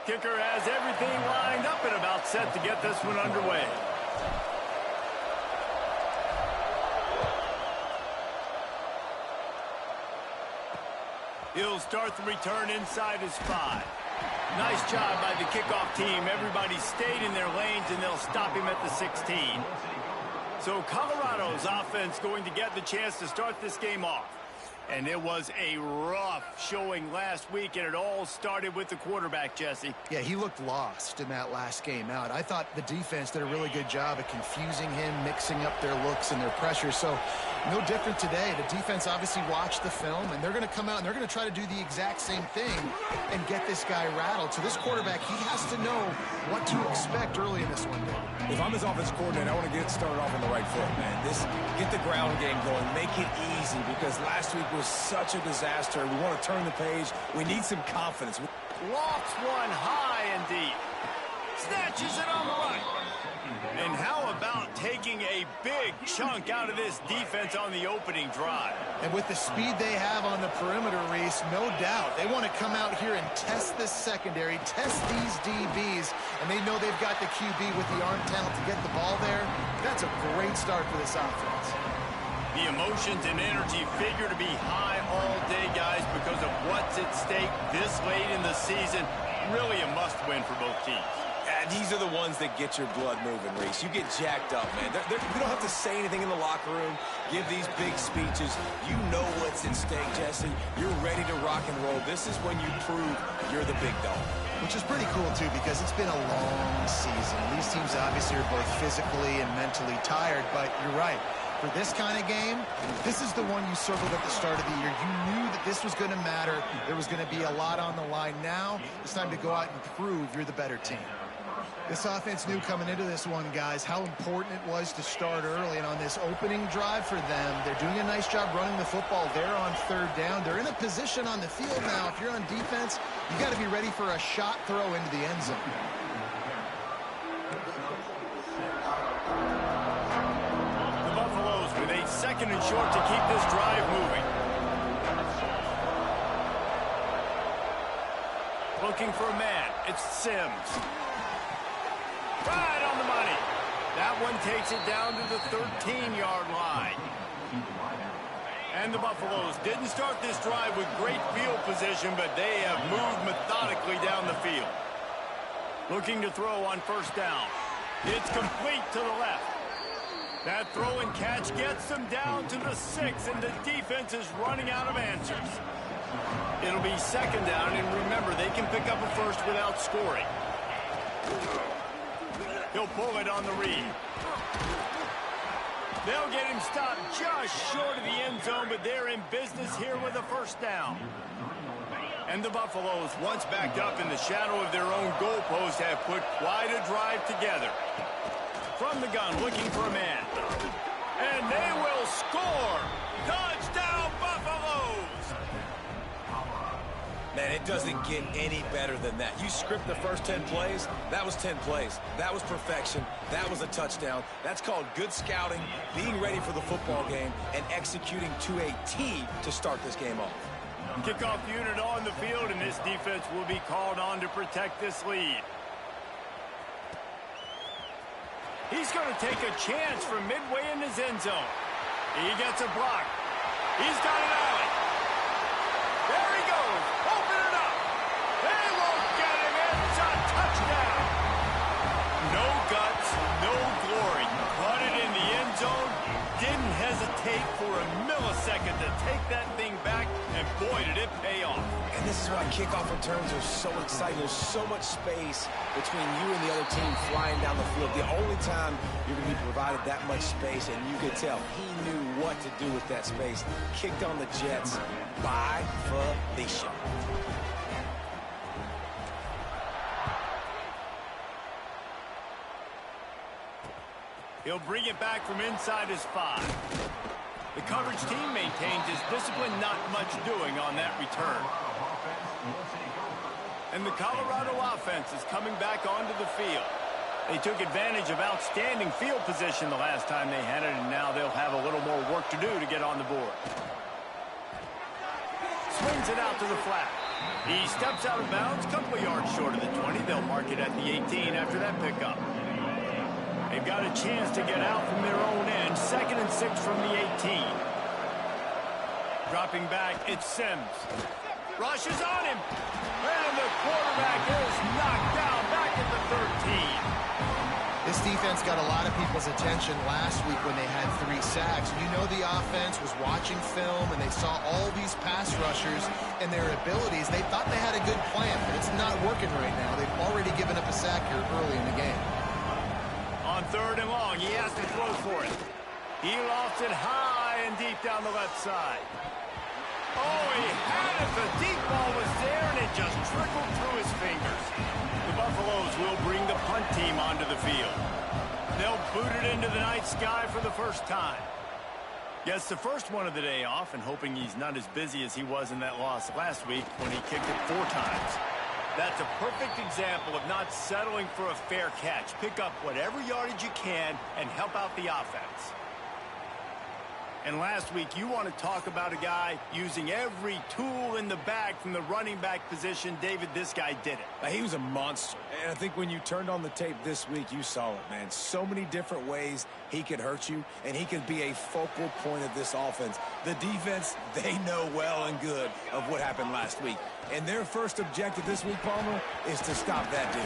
Kicker has everything lined up and about set to get this one underway. He'll start the return inside his 5. Nice job by the kickoff team. Everybody stayed in their lanes, and they'll stop him at the 16. So Colorado's offense going to get the chance to start this game off. And it was a rough showing last week, and it all started with the quarterback, Jesse. Yeah, he looked lost in that last game out. I thought the defense did a really good job of confusing him, mixing up their looks and their pressure. So no different today. The defense obviously watched the film, and they're going to come out and they're going to try to do the exact same thing and get this guy rattled. So this quarterback, he has to know what to expect early in this one. If I'm his offense coordinator, I want to get started off on the right foot, man. Get the ground game going. Make it easy, because last week was such a disaster. We want to turn the page. We need some confidence. Lofts one high and deep. Snatches it on the right. And how about taking a big chunk out of this defense on the opening drive? And with the speed they have on the perimeter, Reese, no doubt, they want to come out here and test this secondary, test these DBs, and they know they've got the QB with the arm talent to get the ball there. That's a great start for this offense. The emotions and energy figure to be high all day, guys, because of what's at stake this late in the season. Really a must-win for both teams. These are the ones that get your blood moving, Reese. You get jacked up, man. We don't have to say anything in the locker room, give these big speeches. You know what's at stake, Jesse. You're ready to rock and roll. This is when you prove you're the big dog. Which is pretty cool, too, because it's been a long season. These teams obviously are both physically and mentally tired, but you're right. For this kind of game, this is the one you circled at the start of the year. You knew that this was going to matter. There was going to be a lot on the line. Now it's time to go out and prove you're the better team. This offense knew coming into this one, guys, how important it was to start early. And on this opening drive for them, they're doing a nice job running the football there on third down. They're in a position on the field now. If you're on defense, you got to be ready for a shot throw into the end zone. The Buffaloes with a 2nd and short to keep this drive moving. Looking for a man. It's Sims. Right on the money. That one takes it down to the 13-yard line. And the Buffaloes didn't start this drive with great field position, but they have moved methodically down the field. Looking to throw on first down. It's complete to the left. That throw and catch gets them down to the 6, and the defense is running out of answers. It'll be 2nd down, and remember, they can pick up a first without scoring. He'll pull it on the read. They'll get him stopped just short of the end zone, but they're in business here with a first down. And the Buffaloes, once backed up in the shadow of their own goalpost, have put quite a drive together. From the gun, looking for a man. And they will score! Touchdown, Buffaloes! Man, it doesn't get any better than that. You script the first 10 plays, that was 10 plays. That was perfection. That was a touchdown. That's called good scouting, being ready for the football game, and executing to a T to start this game off. Kickoff unit on the field, and this defense will be called on to protect this lead. He's going to take a chance from midway in his end zone. He gets a block. He's got an alley. There he goes. Open it up. They won't get him. It's a touchdown. No guts, no glory. Caught it in the end zone. Didn't hesitate for a millisecond to take that thing back, and boy, did it pay off. And this is why kickoff returns are so exciting. There's so much space between you and the other team flying down the field. The only time you're going to be provided that much space, and you could tell he knew what to do with that space. Kicked on the Jets by Felicia. He'll bring it back from inside his 5. The coverage team maintains his discipline, not much doing on that return. And the Colorado offense is coming back onto the field. They took advantage of outstanding field position the last time they had it, and now they'll have a little more work to do to get on the board. Swings it out to the flat. He steps out of bounds, a couple of yards short of the 20. They'll mark it at the 18 after that pickup. They've got a chance to get out from their own end. 2nd and 6 from the 18. Dropping back, it's Sims. Rushes on him. And the quarterback is knocked down back at the 13. This defense got a lot of people's attention last week when they had 3 sacks. You know the offense was watching film, and they saw all these pass rushers and their abilities. They thought they had a good plan, but it's not working right now. They've already given up a sack here early in the game. On 3rd and long, he has to throw for it. He lost it high and deep down the left side. Oh, he had it. The deep ball was there, and it just trickled through his fingers. The Buffaloes will bring the punt team onto the field. They'll boot it into the night sky for the first time. Gets the first one of the day off, and hoping he's not as busy as he was in that loss last week when he kicked it 4 times. That's a perfect example of not settling for a fair catch. Pick up whatever yardage you can and help out the offense. And last week, you want to talk about a guy using every tool in the bag from the running back position. David, this guy did it. He was a monster. And I think when you turned on the tape this week, you saw it, man. So many different ways he could hurt you, and he could be a focal point of this offense. The defense, they know well and good of what happened last week. And their first objective this week, Palmer, is to stop that dude.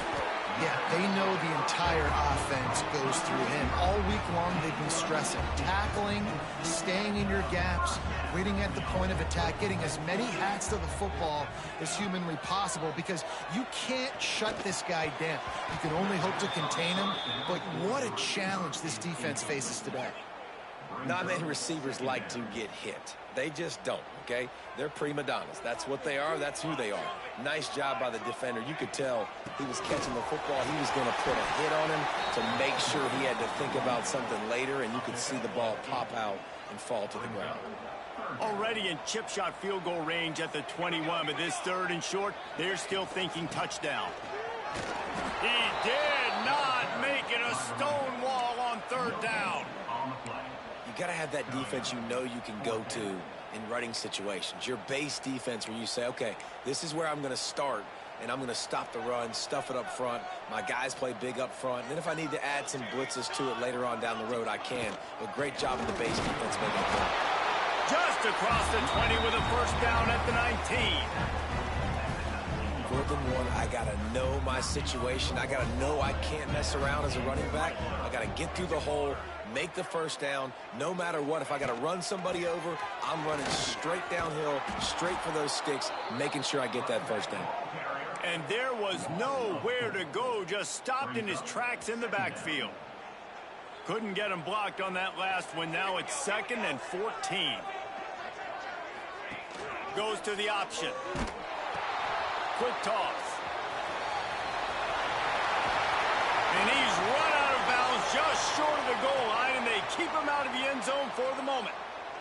Yeah, they know the entire offense goes through him. All week long, they've been stressing. Tackling, staying in your gaps, waiting at the point of attack, getting as many hats to the football as humanly possible, because you can't shut this guy down. You can only hope to contain him, but what a challenge this defense faces today. Not many receivers like to get hit. They just don't, okay? They're prima donnas. That's what they are. That's who they are. Nice job by the defender. You could tell he was catching the football. He was going to put a hit on him to make sure he had to think about something later, and you could see the ball pop out and fall to the ground. Already in chip shot field goal range at the 21, but this 3rd and short, they're still thinking touchdown. He did not make it a stone wall on 3rd down. You got to have that defense you know you can go to in running situations. Your base defense where you say, okay, this is where I'm going to start, and I'm going to stop the run, stuff it up front. My guys play big up front. And then if I need to add some blitzes to it later on down the road, I can. But great job in the base defense making it work. Just across the 20 with a first down at the 19. 4th and 1, I got to know my situation. I got to know I can't mess around as a running back. I got to get through the hole, make the first down, no matter what. If I got to run somebody over, I'm running straight downhill, straight for those sticks, making sure I get that first down. And there was nowhere to go, just stopped in his tracks in the backfield. Couldn't get him blocked on that last one. Now it's 2nd and 14. Goes to the option. Quick toss. And he's run out of bounds just short of the goal line, and they keep him out of the end zone for the moment.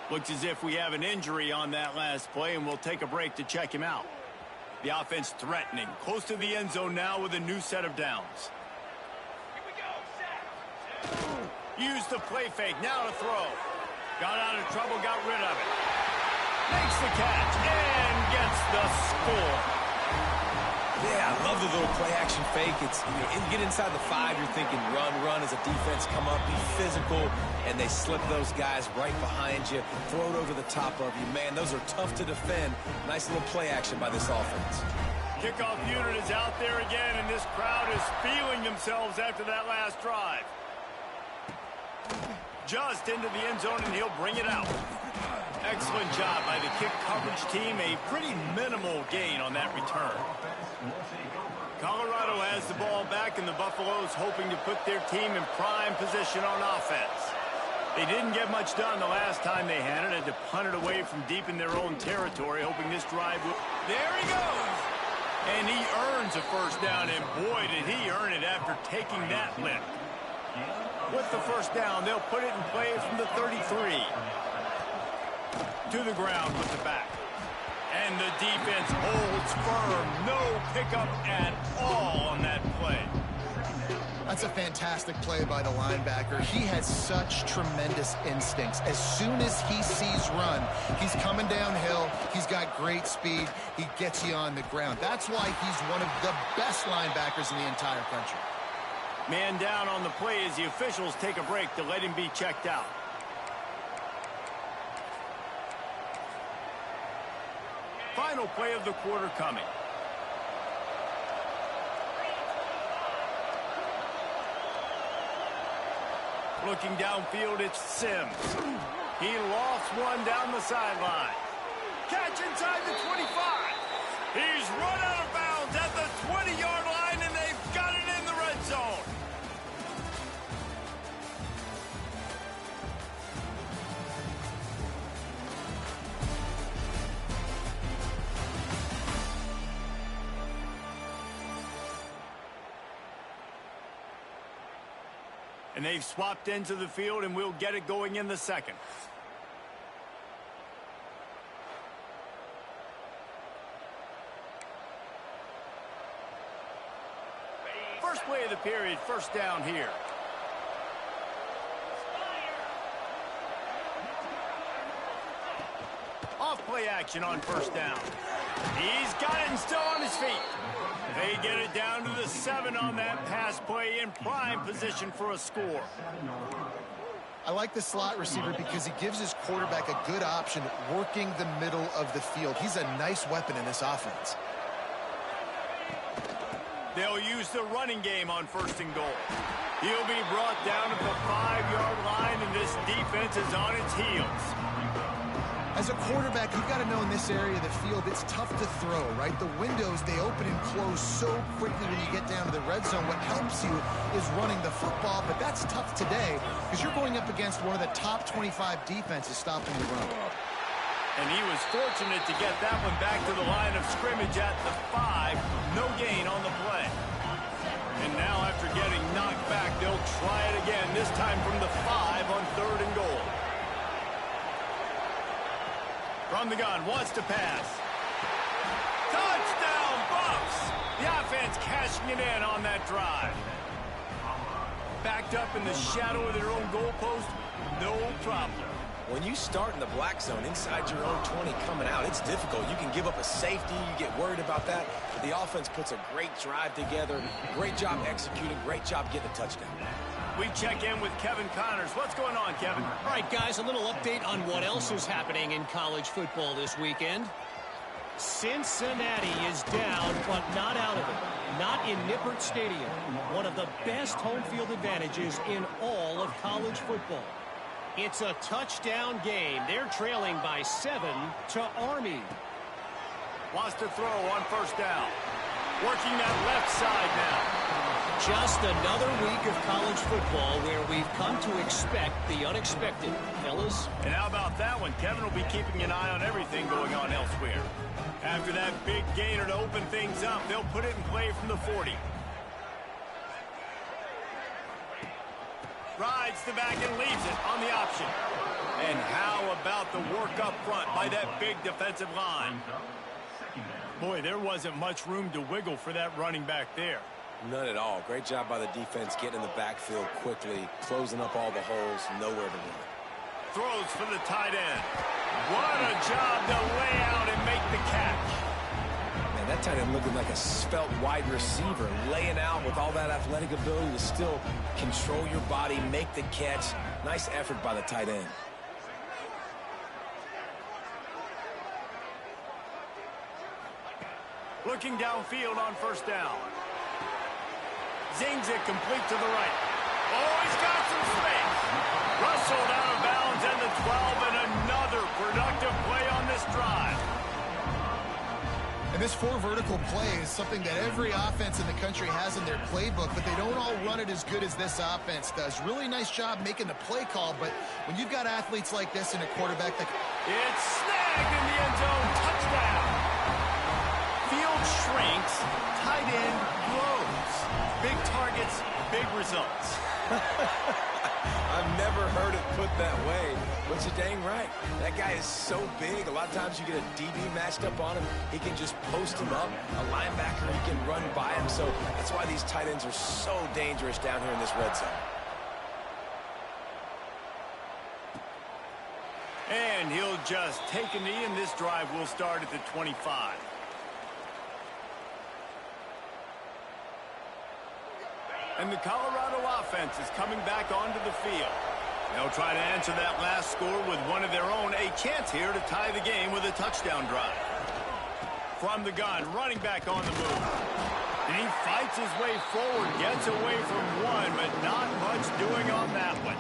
Looks as if we have an injury on that last play, and we'll take a break to check him out. The offense threatening, close to the end zone now with a new set of downs. Used the play fake, now to throw. Got out of trouble, got rid of it. Makes the catch and gets the score. Yeah, I love the little play-action fake. It's you get inside the 5, you're thinking run as a defense, come up, be physical, and they slip those guys right behind you, throw it over the top of you. Man, those are tough to defend. Nice little play-action by this offense. Kickoff unit is out there again, and this crowd is feeling themselves after that last drive. Just into the end zone, and he'll bring it out. Excellent job by the kick coverage team. A pretty minimal gain on that return. Colorado has the ball back, and the Buffaloes hoping to put their team in prime position on offense. They didn't get much done the last time they had it. Had to punt it away from deep in their own territory, hoping this drive will... There he goes! And he earns a first down, and boy, did he earn it after taking that lift. With the first down, they'll put it in play from the 33. To the ground with the back. And the defense holds firm. No pickup at all on that play. That's a fantastic play by the linebacker. He has such tremendous instincts. As soon as he sees run, he's coming downhill. He's got great speed. He gets you on the ground. That's why he's one of the best linebackers in the entire country. Man down on the play as the officials take a break to let him be checked out. Final play of the quarter coming. Looking downfield, it's Sims. He lofts one down the sideline. Catch inside the 25. He's run out of bounds at the 20-yard line, and they've got it in the red zone. And they've swapped into the field, and we'll get it going in the second. First play of the period, first down here. Off play action on first down. He's got it and still on his feet. They get it down to the 7 on that pass play in prime position for a score. I like the slot receiver because he gives his quarterback a good option working the middle of the field. He's a nice weapon in this offense. They'll use the running game on first and goal. He'll be brought down at the 5-yard line, and this defense is on its heels. As a quarterback, you've got to know in this area of the field, it's tough to throw, right? The windows, they open and close so quickly when you get down to the red zone. What helps you is running the football, but that's tough today because you're going up against one of the top 25 defenses stopping the run. And he was fortunate to get that one back to the line of scrimmage at the 5. No gain on the play. And now after getting knocked back, they'll try it again, this time from the 5 on third and goal. From the gun, wants to pass. Touchdown, Bucks! The offense cashing it in on that drive. Backed up in the shadow of their own goalpost, no problem. When you start in the black zone inside your own 20 coming out, it's difficult. You can give up a safety. You get worried about that. But the offense puts a great drive together. Great job executing. Great job getting a touchdown. We check in with Kevin Connors. What's going on, Kevin? All right, guys, a little update on what else is happening in college football this weekend. Cincinnati is down, but not out of it. Not in Nippert Stadium. One of the best home field advantages in all of college football. It's a touchdown game. They're trailing by 7 to Army. Wants to throw on first down. Working that left side now. Just another week of college football where we've come to expect the unexpected, fellas. And how about that one? Kevin will be keeping an eye on everything going on elsewhere. After that big gainer to open things up, they'll put it in play from the 40. Rides the back and leaves it on the option. And how about the work up front by that big defensive line? Boy, there wasn't much room to wiggle for that running back there. None at all. Great job by the defense getting in the backfield quickly, closing up all the holes, nowhere to run. Throws for the tight end. What a job to lay out and make the catch. Man, that tight end looking like a svelte wide receiver, laying out with all that athletic ability to still control your body, make the catch. Nice effort by the tight end. Looking downfield on first down. Zings it complete to the right. Oh, he's got some space. Rustled out of bounds at the 12, and another productive play on this drive. And this 4 vertical play is something that every offense in the country has in their playbook, but they don't all run it as good as this offense does. Really nice job making the play call, but when you've got athletes like this and a quarterback that... It's snagged in the end zone. Touchdown. Field shrinks. Tight end grows. Big targets, big results. I've never heard it put that way, but But you're dang right. That guy is so big. A lot of times you get a DB matched up on him. He can just post him up. A linebacker, he can run by him. So that's why these tight ends are so dangerous down here in this red zone. And he'll just take a knee, and this drive will start at the 25. And the Colorado offense is coming back onto the field. They'll try to answer that last score with one of their own. A chance here to tie the game with a touchdown drive. From the gun, running back on the move. And he fights his way forward, gets away from one, but not much doing on that one.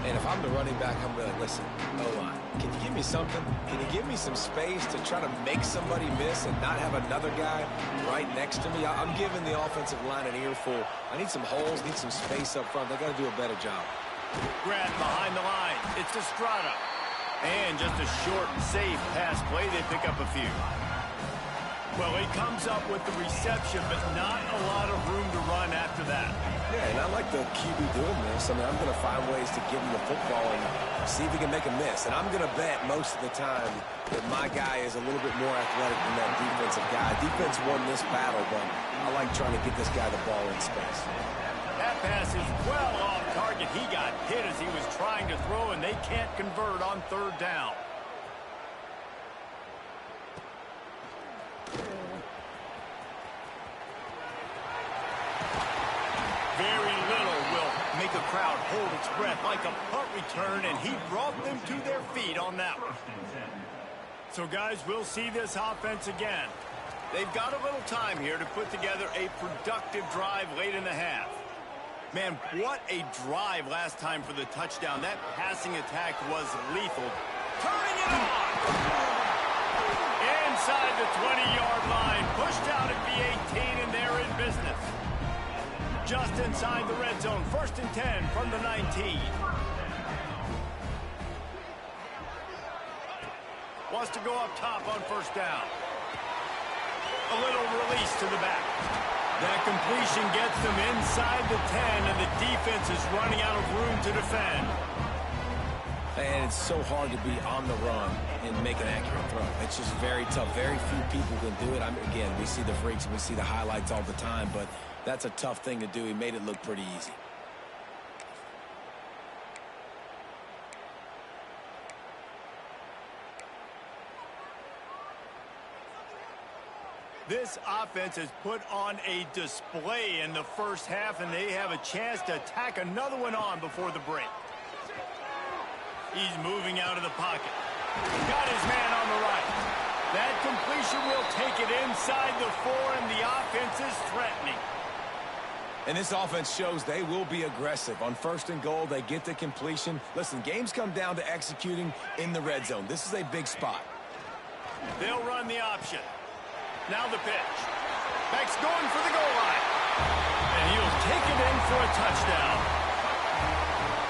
And if I'm the running back, I'm going to listen. O-line, can you give me something? Can you give me some space to try to make somebody miss and not have another guy right next to me? I'm giving the offensive line an earful. I need some holes, need some space up front. They got to do a better job. Grant behind the line. It's Estrada. And just a short, safe pass play. They pick up a few. Well, he comes up with the reception, but not a lot of room to run after that. Yeah, and I like the QB doing this. I mean, I'm going to find ways to give him the football and see if he can make a miss. And I'm going to bet most of the time that my guy is a little bit more athletic than that defensive guy. Defense won this battle, but I like trying to get this guy the ball in space. That pass is well off target. He got hit as he was trying to throw, and they can't convert on third down. Very little will make a crowd hold its breath like a punt return, and he brought them to their feet on that one. So, guys, we'll see this offense again. They've got a little time here to put together a productive drive late in the half. Man, what a drive last time for the touchdown. That passing attack was lethal. Turning it on! Inside the 20-yard line, pushed out at the 18, and they're in business. Just inside the red zone, 1st and 10 from the 19. Wants to go up top on 1st down. A little release to the back. That completion gets them inside the 10, and the defense is running out of room to defend. And it's so hard to be on the run and make an accurate throw. It's just very tough. Very few people can do it. Again, we see the freaks and we see the highlights all the time, but that's a tough thing to do. He made it look pretty easy. This offense has put on a display in the first half, and they have a chance to tack another one on before the break. He's moving out of the pocket. Got his man on the right. That completion will take it inside the 4, and the offense is threatening. And this offense shows they will be aggressive. On 1st and goal, they get the completion. Listen, games come down to executing in the red zone. This is a big spot. They'll run the option. Now the pitch. Beck's going for the goal line. And he'll take it in for a touchdown.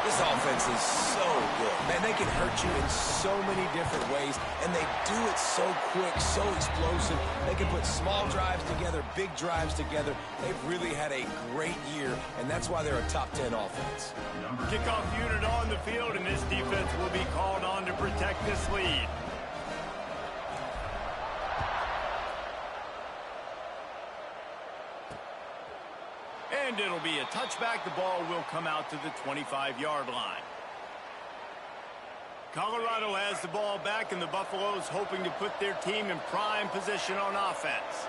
This offense is so good. Man, they can hurt you in so many different ways, and they do it so quick, so explosive. They can put small drives together, big drives together. They've really had a great year, and that's why they're a top 10 offense. Kickoff unit on the field, and this defense will be called on to protect this lead. And it'll be a touchback. The ball will come out to the 25-yard line. Colorado has the ball back, and the Buffaloes hoping to put their team in prime position on offense.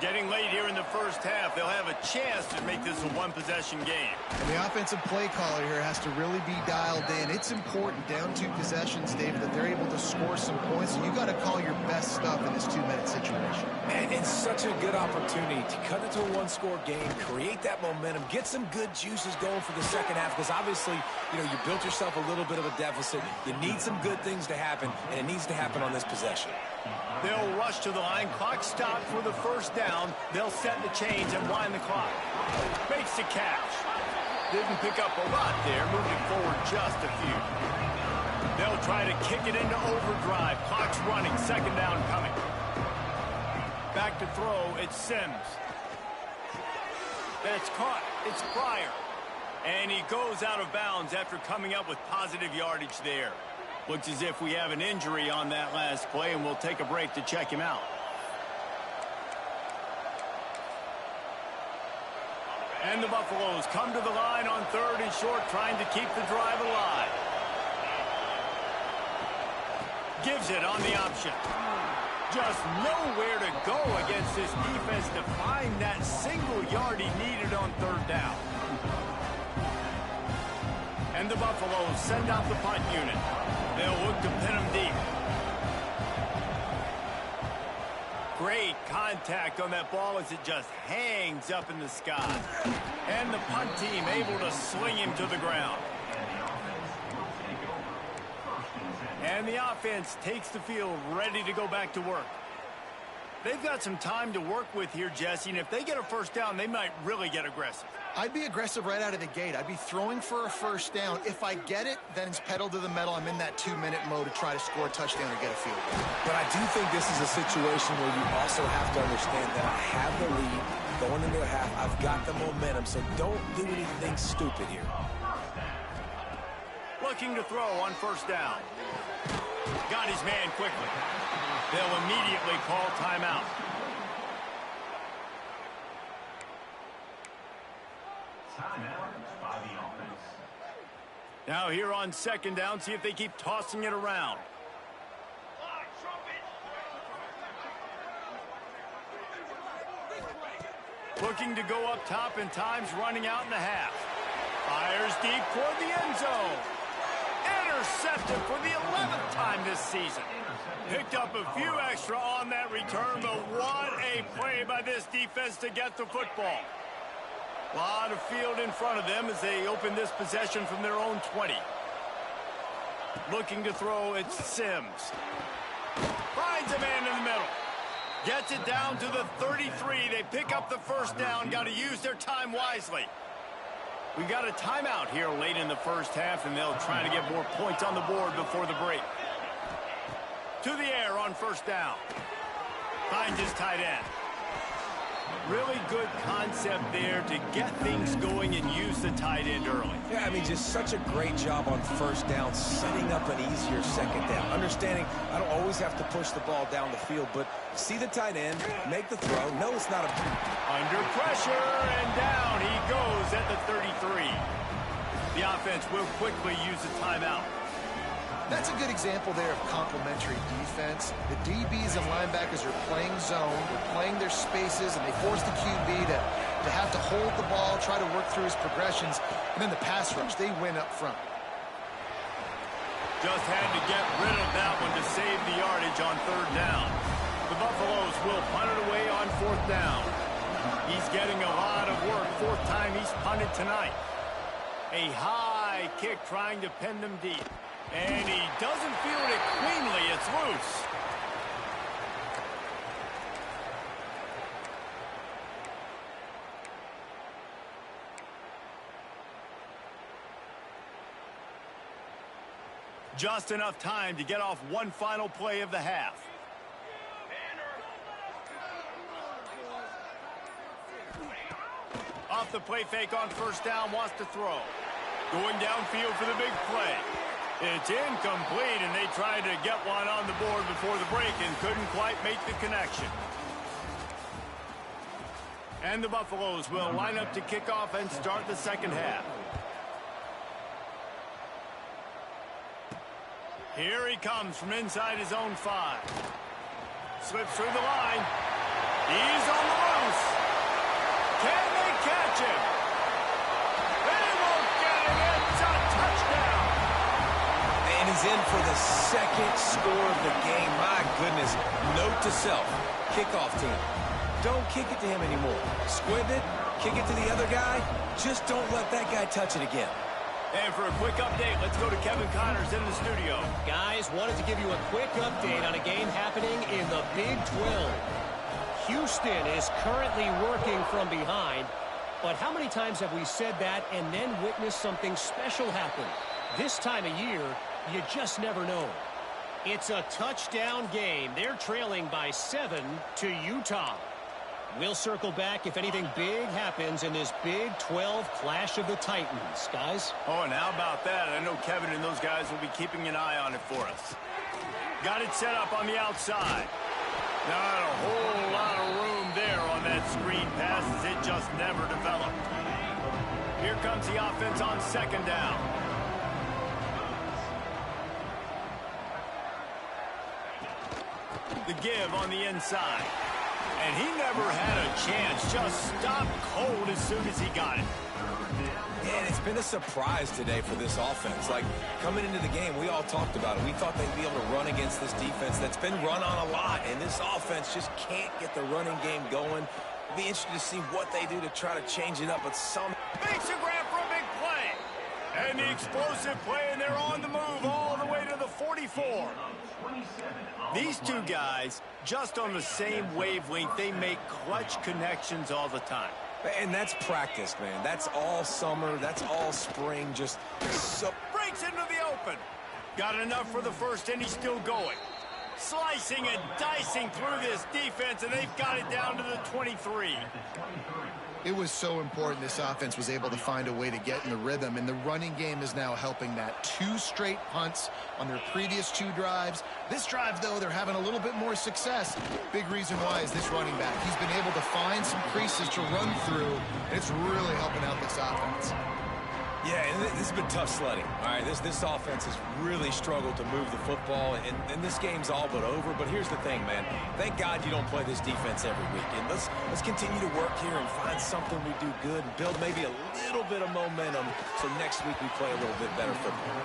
Getting late here in the first half, they'll have a chance to make this a one-possession game. And the offensive play caller here has to really be dialed in. It's important down 2 possessions, David, that they're able to score some points. So you got to call your best stuff in this 2-minute situation. Man, it's such a good opportunity to cut into a one-score game, create that momentum, get some good juices going for the second half, because obviously, you built yourself a little bit of a deficit. You need some good things to happen, and it needs to happen on this possession. They'll rush to the line. Clock stopped for the 1st down. They'll set the chains and wind the clock. Makes the catch. Didn't pick up a lot there. Moved it forward just a few. They'll try to kick it into overdrive. Clock's running. 2nd down coming. Back to throw. It's Sims. That's caught. It's Pryor. And he goes out of bounds after coming up with positive yardage there. Looks as if we have an injury on that last play, and we'll take a break to check him out. And the Buffaloes come to the line on 3rd and short, trying to keep the drive alive. Gives it on the option. Just nowhere to go against this defense to find that single yard he needed on 3rd down. And the Buffaloes send out the punt unit. They'll look to pin him deep. Great contact on that ball as it just hangs up in the sky. And the punt team able to sling him to the ground. And the offense takes the field ready to go back to work. They've got some time to work with here, Jesse, and if they get a first down, they might really get aggressive. I'd be aggressive right out of the gate. I'd be throwing for a first down. If I get it, then it's pedal to the metal. I'm in that 2-minute mode to try to score a touchdown or get a field goal. But I do think this is a situation where you also have to understand that I have the lead going into the half. I've got the momentum, so don't do anything stupid here. Looking to throw on first down. Got his man quickly. They'll immediately call timeout. Now here on 2nd down, see if they keep tossing it around. Looking to go up top, and time's running out in the half. Fires deep toward the end zone. Intercepted for the 11th time this season. Picked up a few extra on that return, but what a play by this defense to get the football. A lot of field in front of them as they open this possession from their own 20. Looking to throw, it's Sims. Finds a man in the middle. Gets it down to the 33. They pick up the first down. Got to use their time wisely. We got a timeout here late in the first half, and they'll try to get more points on the board before the break. To the air on first down. Finds his tight end. Really good concept there to get things going and use the tight end early. Yeah, I mean, just such a great job on first down, setting up an easier second down. Understanding I don't always have to push the ball down the field, but see the tight end, make the throw. No, it's not a... Under pressure, and down he goes at the 33. The offense will quickly use the timeout. That's a good example there of complementary defense. The DBs and linebackers are playing zone, they're playing their spaces, and they force the QB to have to hold the ball, try to work through his progressions, and then the pass rush, they win up front. Just had to get rid of that one to save the yardage on 3rd down. The Buffaloes will punt it away on 4th down. He's getting a lot of work. 4th time he's punted tonight. A high kick trying to pin them deep. And he doesn't field it cleanly. It's loose. Just enough time to get off one final play of the half. Off the play fake on first down, wants to throw. Going downfield for the big play. It's incomplete, and they tried to get one on the board before the break and couldn't quite make the connection. And the Buffaloes will line up to kick off and start the second half. Here he comes from inside his own 5. Slips through the line. He's on the loose. Can they catch him? They won't get him. It's a touchdown. And he's in for the second score of the game. My goodness. Note to self. Kickoff team. Don't kick it to him anymore. Squib it. Kick it to the other guy. Just don't let that guy touch it again. And for a quick update, let's go to Kevin Connors in the studio. Guys, wanted to give you a quick update on a game happening in the Big 12. Houston is currently working from behind, but how many times have we said that and then witnessed something special happen? This time of year, you just never know. It's a touchdown game. They're trailing by 7 to Utah. We'll circle back if anything big happens in this Big 12 Clash of the Titans, guys. Oh, and how about that? I know Kevin and those guys will be keeping an eye on it for us. Got it set up on the outside. Not a whole lot of room there on that screen pass as it just never developed. Here comes the offense on second down. The give on the inside. And he never had a chance. Just stopped cold as soon as he got it. And it's been a surprise today for this offense. Like, coming into the game, we all talked about it. We thought they'd be able to run against this defense that's been run on a lot. And this offense just can't get the running game going. It'll be interesting to see what they do to try to change it up. But some makes a grab for a big play. And the explosive play, and they're on the move all the way to the 44. These two guys, just on the same wavelength, they make clutch connections all the time. And that's practice, man. That's all summer. That's all spring. Just so. Breaks into the open. Got enough for the first, and he's still going. Slicing and dicing through this defense, and they've got it down to the 23. It was so important this offense was able to find a way to get in the rhythm, and the running game is now helping that. 2 straight punts on their previous 2 drives. This drive, though, they're having a little bit more success. Big reason why is this running back. He's been able to find some creases to run through, and it's really helping out this offense. Yeah, and this has been tough sledding. All right, this offense has really struggled to move the football, and this game's all but over. But here's the thing, man. Thank God you don't play this defense every week. And let's continue to work here and find something we do good and build maybe a little bit of momentum so next week we play a little bit better football.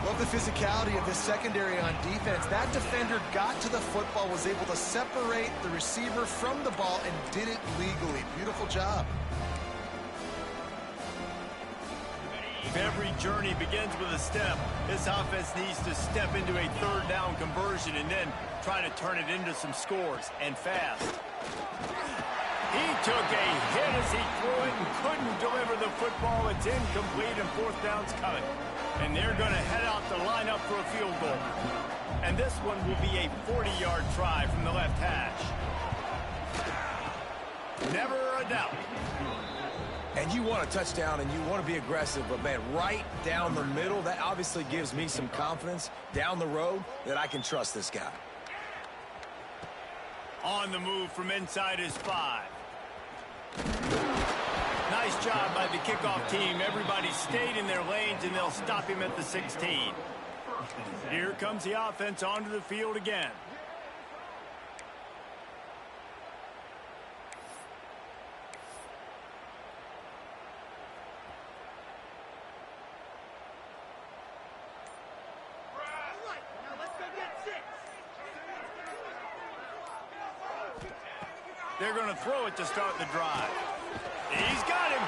Love the physicality of this secondary on defense. That defender got to the football, was able to separate the receiver from the ball, and did it legally. Beautiful job. Every journey begins with a step. This offense needs to step into a third down conversion and then try to turn it into some scores, and fast. He took a hit as he threw it and couldn't deliver the football. It's incomplete, and fourth down's coming. And they're going to head out the lineup for a field goal. And this one will be a 40-yard try from the left hash. Never a doubt. And you want a touchdown and you want to be aggressive, but, man, right down the middle, that obviously gives me some confidence down the road that I can trust this guy. On the move from inside his 5. Nice job by the kickoff team. Everybody stayed in their lanes, and they'll stop him at the 16. Here comes the offense onto the field again. They're going to throw it to start the drive. He's got him.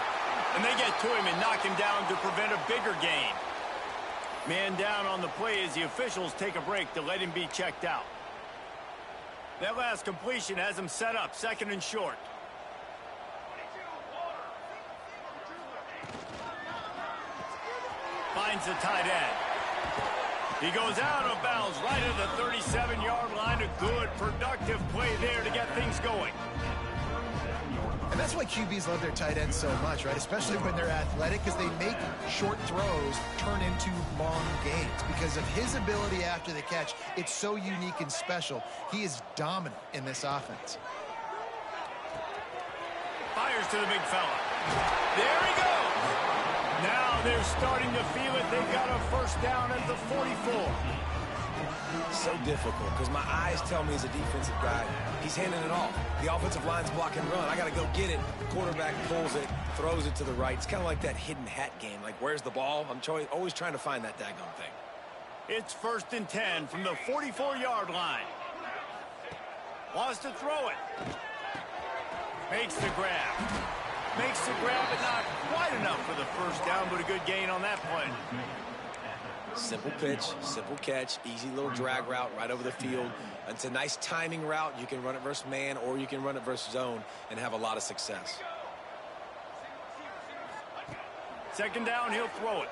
And they get to him and knock him down to prevent a bigger gain. Man down on the play as the officials take a break to let him be checked out. That last completion has him set up, second and short. Finds the tight end. He goes out of bounds right at the 37-yard line. A good, productive play there to get things going. And that's why QBs love their tight ends so much, right? Especially when they're athletic, because they make short throws turn into long gains. Because of his ability after the catch, it's so unique and special. He is dominant in this offense. Fires to the big fella. There he goes. Now they're starting to feel it. They've got a first down at the 44. So difficult because my eyes tell me as a defensive guy, he's handing it off. The offensive line's block and run. I got to go get it. The quarterback pulls it, throws it to the right. It's kind of like that hidden hat game. Like, where's the ball? I'm always trying to find that daggone thing. It's 1st and 10 from the 44-yard line. Wants to throw it. Makes the grab. Makes the grab, but not quite enough for the first down, but a good gain on that play. Simple pitch, simple catch, easy little drag route right over the field. It's a nice timing route. You can run it versus man, or you can run it versus zone and have a lot of success. Second down, he'll throw it.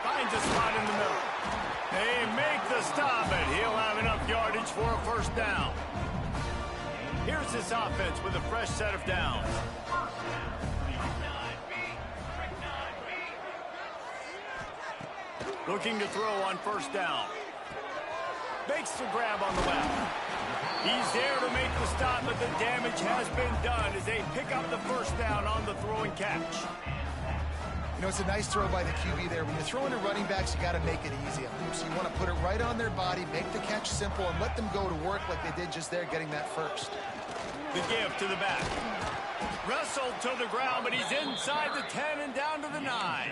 Finds a spot in the middle. They make the stop, and he'll have enough yardage for a first down. Here's this offense with a fresh set of downs. Looking to throw on first down. Makes the grab on the left. He's there to make the stop, but the damage has been done as they pick up the first down on the throw and catch. You know, it's a nice throw by the QB there. When you're throwing to running backs, you got to make it easy on them. So you want to put it right on their body, make the catch simple, and let them go to work like they did just there, getting that first. The give to the back. Wrestled to the ground, but he's inside the 10 and down to the 9.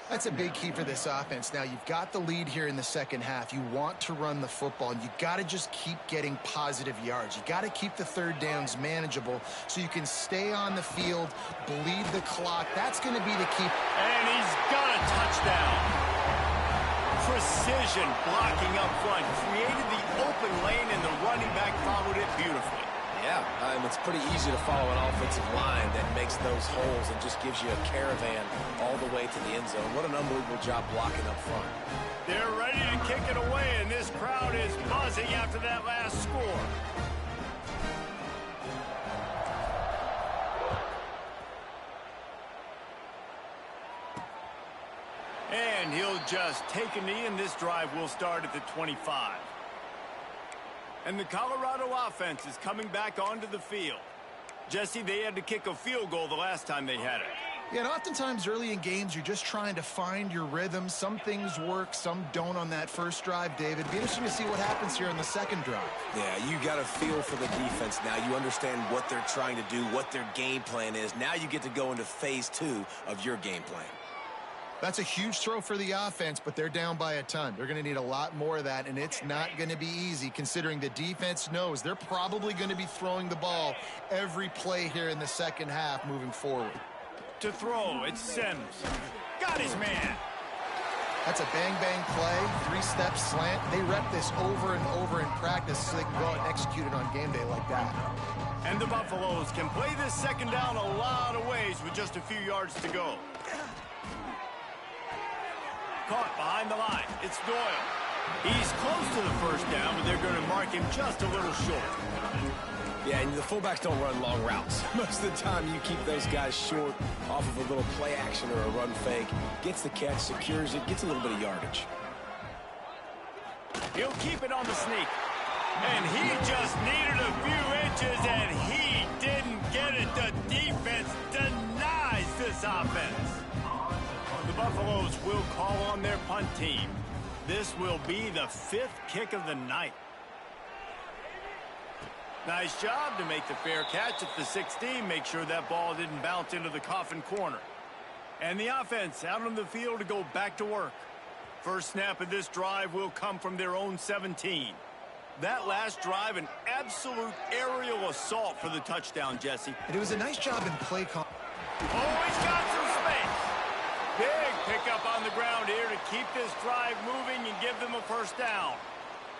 That's a big key for this offense. Now, you've got the lead here in the second half. You want to run the football, and you got to just keep getting positive yards. You got to keep the third downs manageable so you can stay on the field, bleed the clock. That's going to be the key. And he's got a touchdown. Precision blocking up front, created the open lane, and the running back followed it beautifully. Yeah, and it's pretty easy to follow an offensive line that makes those holes and just gives you a caravan all the way to the end zone. What an unbelievable job blocking up front. They're ready to kick it away, and this crowd is buzzing after that last score. And he'll just take a knee, and this drive will start at the 25. And the Colorado offense is coming back onto the field. Jesse, they had to kick a field goal the last time they had it. Yeah, and oftentimes early in games, you're just trying to find your rhythm. Some things work, some don't on that first drive, David. Be interesting to see what happens here in the second drive. Yeah, you got a feel for the defense now. You understand what they're trying to do, what their game plan is. Now you get to go into phase 2 of your game plan. That's a huge throw for the offense, but they're down by a ton. They're going to need a lot more of that, and it's not going to be easy considering the defense knows they're probably going to be throwing the ball every play here in the second half moving forward. To throw, it's Sims. Got his man. That's a bang-bang play, 3-step slant. They rep this over and over in practice so they can go out and execute it on game day like that. And the Buffaloes can play this second down a lot of ways with just a few yards to go. Caught behind the line. It's Doyle. He's close to the first down, but they're going to mark him just a little short. Yeah, and the fullbacks don't run long routes. Most of the time, you keep those guys short off of a little play action or a run fake. Gets the catch, secures it, gets a little bit of yardage. He'll keep it on the sneak. And he just needed a few inches, and he didn't get it. The defense denies this offense. The Buffaloes will call on their punt team. This will be the 5th kick of the night. Nice job to make the fair catch at the 16. Make sure that ball didn't bounce into the coffin corner. And the offense out on the field to go back to work. First snap of this drive will come from their own 17. That last drive, an absolute aerial assault for the touchdown, Jesse. And it was a nice job in play call. Oh, he's got some space. Big pickup on the ground here to keep this drive moving and give them a first down.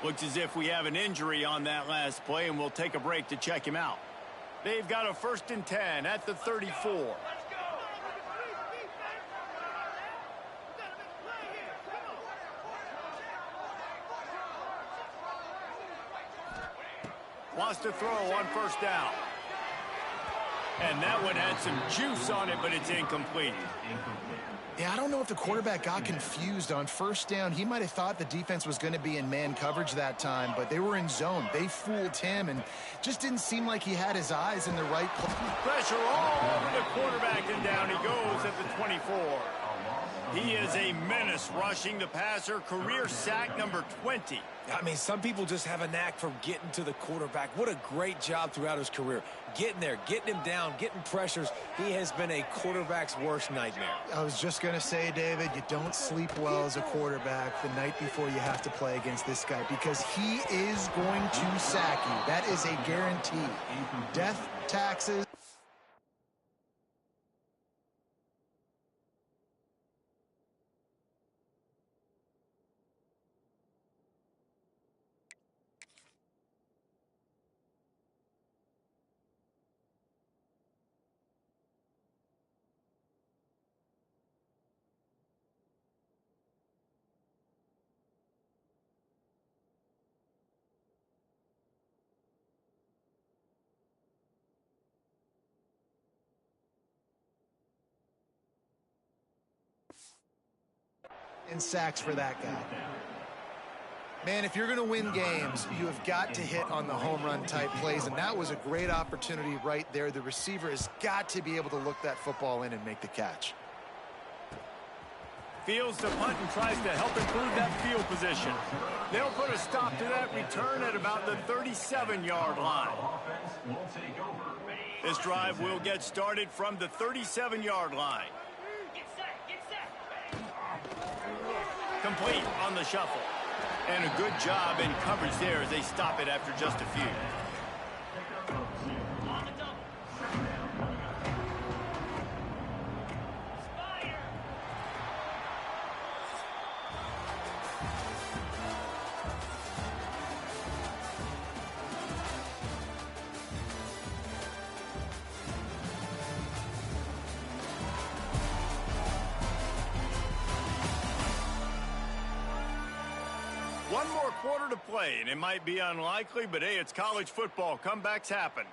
Looks as if we have an injury on that last play, and we'll take a break to check him out. They've got a 1st and 10 at the 34. Wants to throw on first down. And that one had some juice on it, but it's incomplete. Yeah, I don't know if the quarterback got confused on first down. He might have thought the defense was going to be in man coverage that time, but they were in zone. They fooled him and just didn't seem like he had his eyes in the right place. Pressure all over the quarterback, and down he goes at the 24. He is a menace rushing the passer, career sack number 20. I mean, some people just have a knack for getting to the quarterback. What a great job throughout his career. Getting there, getting him down, getting pressures. He has been a quarterback's worst nightmare. I was just going to say, David, you don't sleep well as a quarterback the night before you have to play against this guy because he is going to sack you. That is a guarantee. Death, taxes. And sacks for that guy. Man, if you're going to win games, you have got to hit on the home run type plays, and that was a great opportunity right there. The receiver has got to be able to look that football in and make the catch. Fields the punt and tries to help improve that field position. They'll put a stop to that return at about the 37-yard line. This drive will get started from the 37-yard line. Complete on the shuffle. And a good job in coverage there as they stop it after just a few. One more quarter to play, and it might be unlikely, but hey, it's college football. Comebacks happen.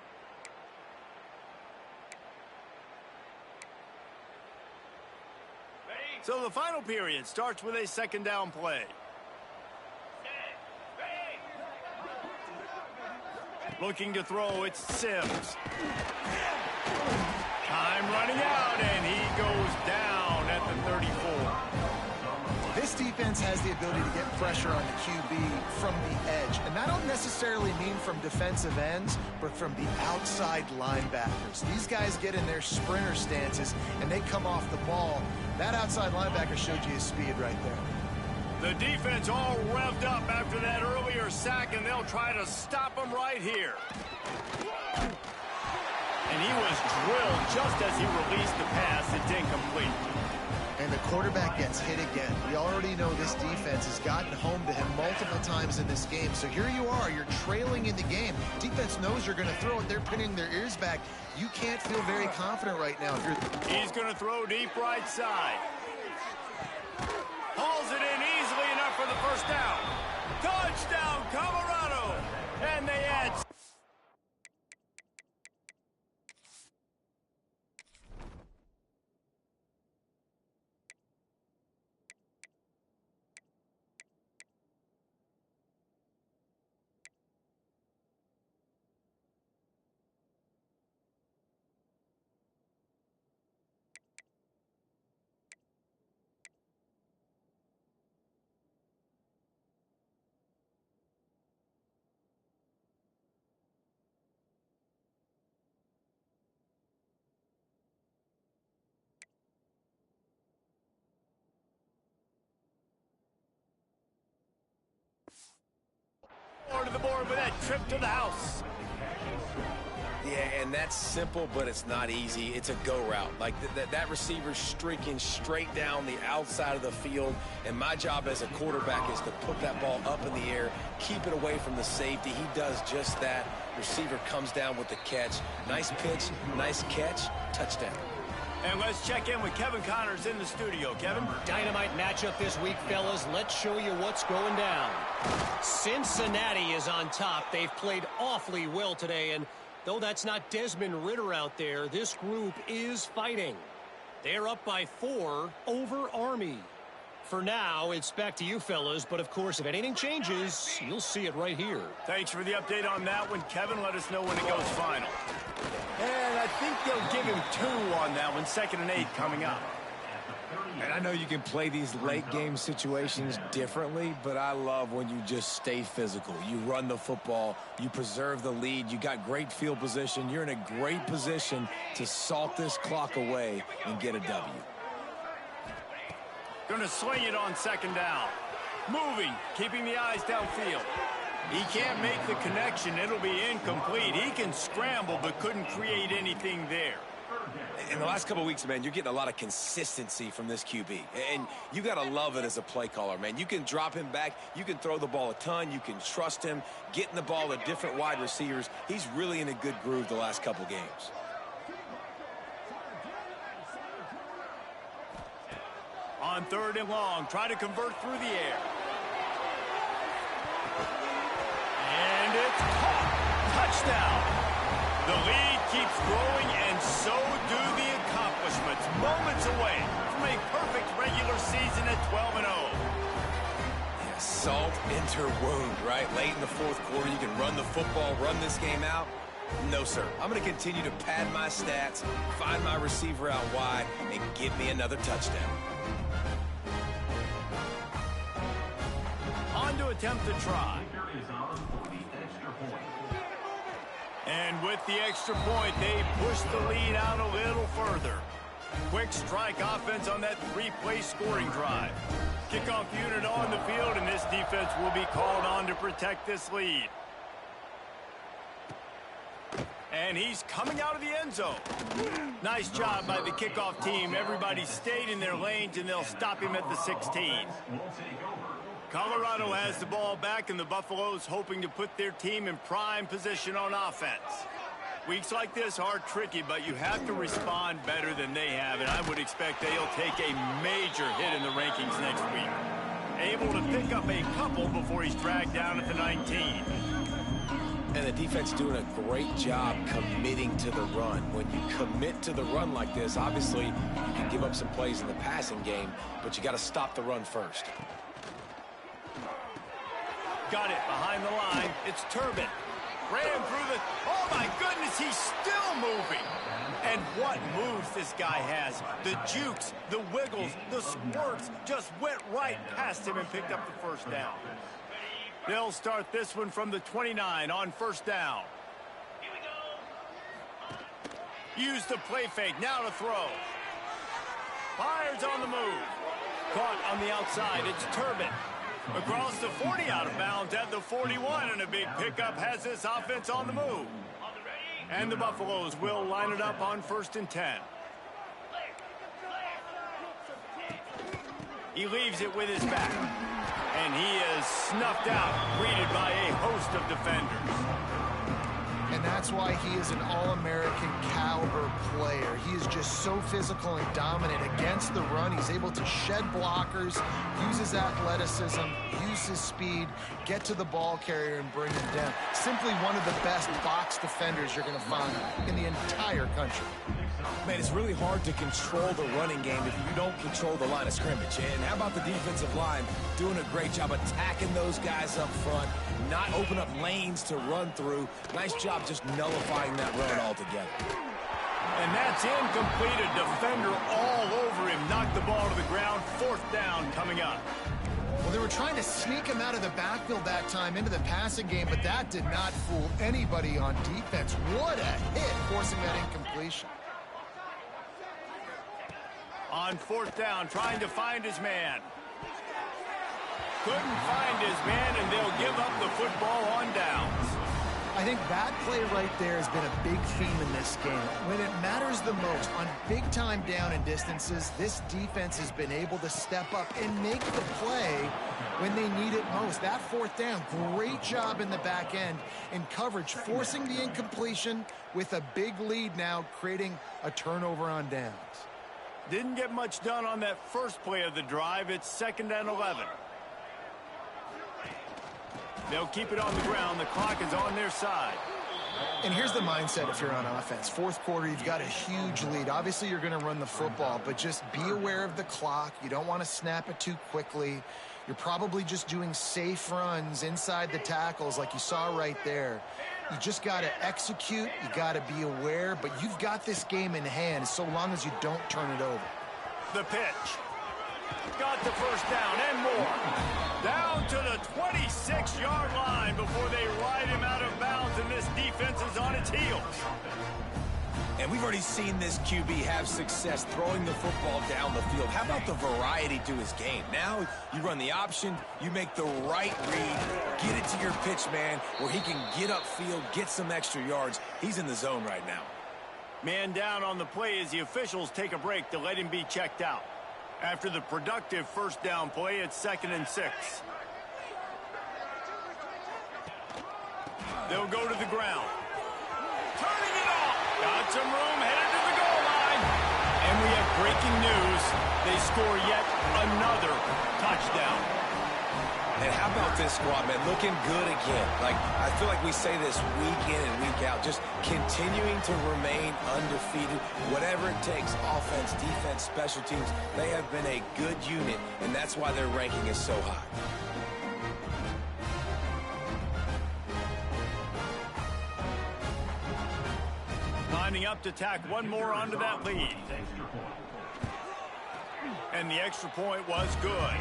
So the final period starts with a second down play. Looking to throw, it's Sims. Time running out, and he goes down at the 34. This defense has the ability to get pressure on the QB from the edge. And I don't necessarily mean from defensive ends, but from the outside linebackers. These guys get in their sprinter stances, and they come off the ball. That outside linebacker showed you his speed right there. The defense all revved up after that earlier sack, and they'll try to stop him right here. And he was drilled just as he released the pass. It's incomplete. And the quarterback gets hit again. We already know this defense has gotten home to him multiple times in this game. So here you are, you're trailing in the game. Defense knows you're going to throw it. They're pinning their ears back. You can't feel very confident right now. He's going to throw deep right side. Hauls it in easily enough for the first down. Touchdown, Colorado. And they add. To the board with that trip to the house. Yeah, and that's simple, but it's not easy. It's a go route. Like that receiver's streaking straight down the outside of the field, and my job as a quarterback is to put that ball up in the air, keep it away from the safety. He does just that. Receiver comes down with the catch. Nice pitch, nice catch, touchdown. And let's check in with Kevin Connors in the studio. Kevin? Dynamite matchup this week, fellas. Let's show you what's going down. Cincinnati is on top. They've played awfully well today, and though that's not Desmond Ridder out there, this group is fighting. They're up by 4 over Army. For now, it's back to you, fellas, but of course, if anything changes, you'll see it right here. Thanks for the update on that one, Kevin. Let us know when it goes final. And I think they'll give him 2 on that one. 2nd and 8 coming up. And I know you can play these late game situations differently, but I love when you just stay physical. You run the football, you preserve the lead, you got great field position. You're in a great position to salt this clock away and get a W. Going to swing it on 2nd down. Moving, keeping the eyes downfield. He can't make the connection. It'll be incomplete. He can scramble, but couldn't create anything there. In the last couple of weeks, man, you're getting a lot of consistency from this QB. And you got to love it as a play caller, man. You can drop him back. You can throw the ball a ton. You can trust him, getting the ball to different wide receivers. He's really in a good groove the last couple games. On 3rd and long, try to convert through the air. And it's caught. Touchdown. The lead keeps growing, and so do the accomplishments. Moments away from a perfect regular season at 12-0. Yeah, salt into wound, right? Late in the fourth quarter, you can run the football, run this game out. No, sir. I'm going to continue to pad my stats, find my receiver out wide, and give me another touchdown. On to attempt to try. And with the extra point, they push the lead out a little further. Quick strike offense on that three-play scoring drive. Kickoff unit on the field, and this defense will be called on to protect this lead. And he's coming out of the end zone. Nice job by the kickoff team. Everybody stayed in their lanes, and they'll stop him at the 16. Colorado has the ball back, and the Buffaloes hoping to put their team in prime position on offense. Weeks like this are tricky, but you have to respond better than they have, and I would expect they'll take a major hit in the rankings next week. Able to pick up a couple before he's dragged down at the 19. And the defense doing a great job committing to the run. When you commit to the run like this, obviously you can give up some plays in the passing game, but you got to stop the run first. Got it behind the line. It's Turbin. Ran through the... Oh, my goodness, he's still moving. And what moves this guy has. The jukes, the wiggles, the squirts just went right past him and picked up the first down. They'll start this one from the 29 on first down. Use the play fake. Now to throw. Fires on the move. Caught on the outside. It's Turbin. Across the 40, out of bounds at the 41, and a big pickup has this offense on the move. And the Buffaloes will line it up on 1st and 10. He leaves it with his back. And he is snuffed out, greeted by a host of defenders. And that's why he is an All-American caliber player. He is just so physical and dominant against the run. He's able to shed blockers, use his athleticism, use his speed, get to the ball carrier and bring him down. Simply one of the best box defenders you're going to find in the entire country. Man, it's really hard to control the running game if you don't control the line of scrimmage. And how about the defensive line doing a great job attacking those guys up front, not open up lanes to run through. Nice job just nullifying that run altogether. And that's incomplete. A defender all over him. Knocked the ball to the ground. 4th down coming up. Well, they were trying to sneak him out of the backfield that time into the passing game, but that did not fool anybody on defense. What a hit, forcing that incompletion. On 4th down, trying to find his man. Couldn't find his man, and they'll give up the football on downs. I think that play right there has been a big theme in this game. When it matters the most, on big-time down and distances, this defense has been able to step up and make the play when they need it most. That 4th down, great job in the back end in coverage, forcing the incompletion with a big lead now, creating a turnover on downs. Didn't get much done on that first play of the drive. It's 2nd and 11. They'll keep it on the ground. The clock is on their side. And here's the mindset if you're on offense. 4th quarter, you've got a huge lead. Obviously, you're going to run the football, but just be aware of the clock. You don't want to snap it too quickly. You're probably just doing safe runs inside the tackles like you saw right there. You just got to execute. You got to be aware, but you've got this game in hand so long as you don't turn it over. The pitch. Got the first down and more. Down to the 26-yard line before they ride him out of bounds, and this defense is on its heels. And we've already seen this QB have success throwing the football down the field. How about the variety to his game? Now you run the option, you make the right read, get it to your pitch man where he can get upfield, get some extra yards. He's in the zone right now. Man down on the play as the officials take a break to let him be checked out. After the productive first down play, it's 2nd and 6. They'll go to the ground. Turning it off. Got some room, headed to the goal line. And we have breaking news. They score yet another touchdown. And how about this squad, man? Looking good again. Like, I feel like we say this week in and week out, just continuing to remain undefeated. Whatever it takes, offense, defense, special teams, they have been a good unit, and that's why their ranking is so high. Lining up to tack one more onto that lead. And the extra point was good.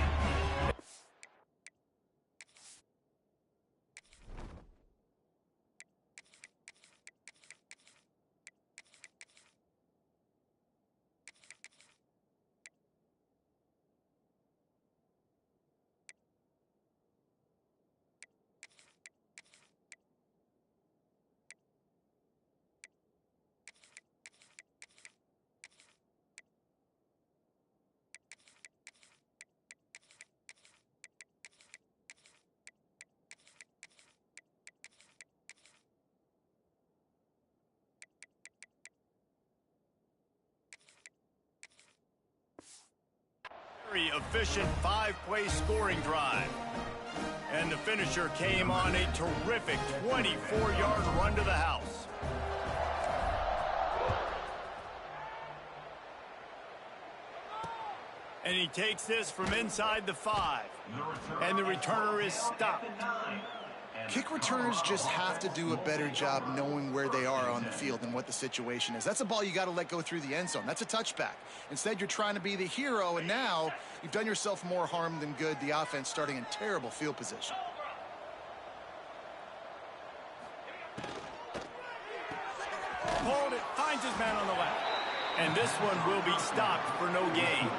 Very efficient five-play scoring drive. And the finisher came on a terrific 24-yard run to the house. And he takes this from inside the 5. And the returner is stopped. Kick returners just have to do a better job knowing where they are on the field and what the situation is. That's a ball you got to let go through the end zone. That's a touchback. Instead, you're trying to be the hero, and now you've done yourself more harm than good. The offense starting in terrible field position. Hold it, finds his man on the left. And this one will be stopped for no gain.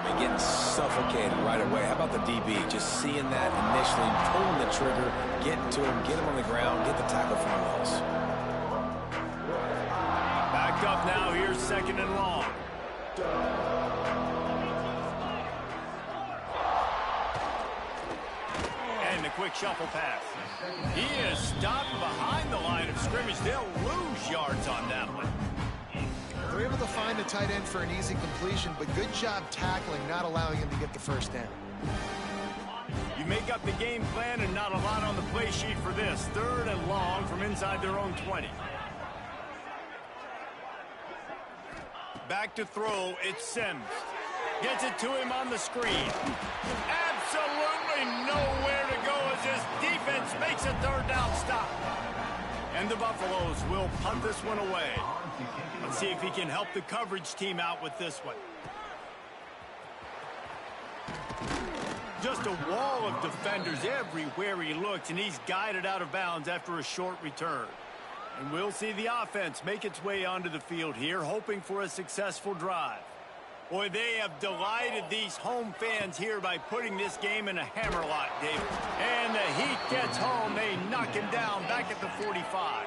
They're getting suffocated right away. How about the DB? Just seeing that initially, pulling the trigger, getting to him, get him on the ground, get the tackle for a loss. Backed up now, here's 2nd and long. And the quick shuffle pass. He is stopped behind the line of scrimmage. They'll lose yards on that one. They're able to find the tight end for an easy completion, but good job tackling, not allowing him to get the first down. You make up the game plan and not a lot on the play sheet for this. 3rd and long from inside their own 20. Back to throw, it's Sims. Gets it to him on the screen. Absolutely nowhere to go as his defense makes a 3rd down stop. And the Buffaloes will punt this one away. Let's see if he can help the coverage team out with this one. Just a wall of defenders everywhere he looks, and he's guided out of bounds after a short return. And we'll see the offense make its way onto the field here, hoping for a successful drive. Boy, they have delighted these home fans here by putting this game in a hammerlock, David. And the Heat gets home. They knock him down back at the 45.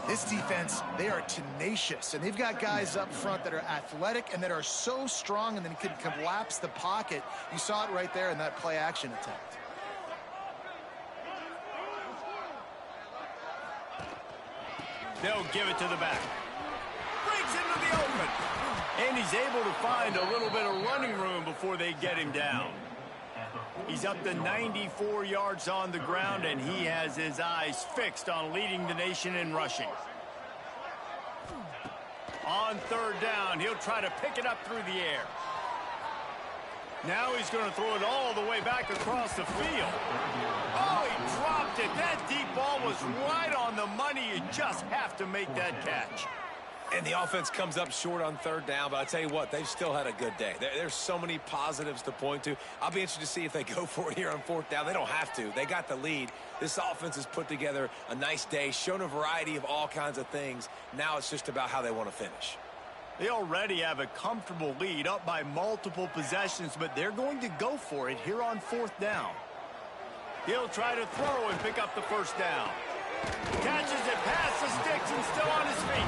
This defense, they are tenacious, and they've got guys up front that are athletic and that are so strong and then can collapse the pocket. You saw it right there in that play-action attempt. They'll give it to the back. Breaks into the open. And he's able to find a little bit of running room before they get him down. He's up to 94 yards on the ground, and he has his eyes fixed on leading the nation in rushing. On 3rd down, he'll try to pick it up through the air. Now he's going to throw it all the way back across the field. Oh, he dropped it. That deep ball was right on the money. You just have to make that catch. And the offense comes up short on 3rd down, but I tell you what, they've still had a good day. There's so many positives to point to. I'll be interested to see if they go for it here on 4th down. They don't have to. They got the lead. This offense has put together a nice day, shown a variety of all kinds of things. Now it's just about how they want to finish. They already have a comfortable lead, up by multiple possessions, but they're going to go for it here on 4th down. He'll try to throw and pick up the 1st down. Catches it past the sticks and still on his feet.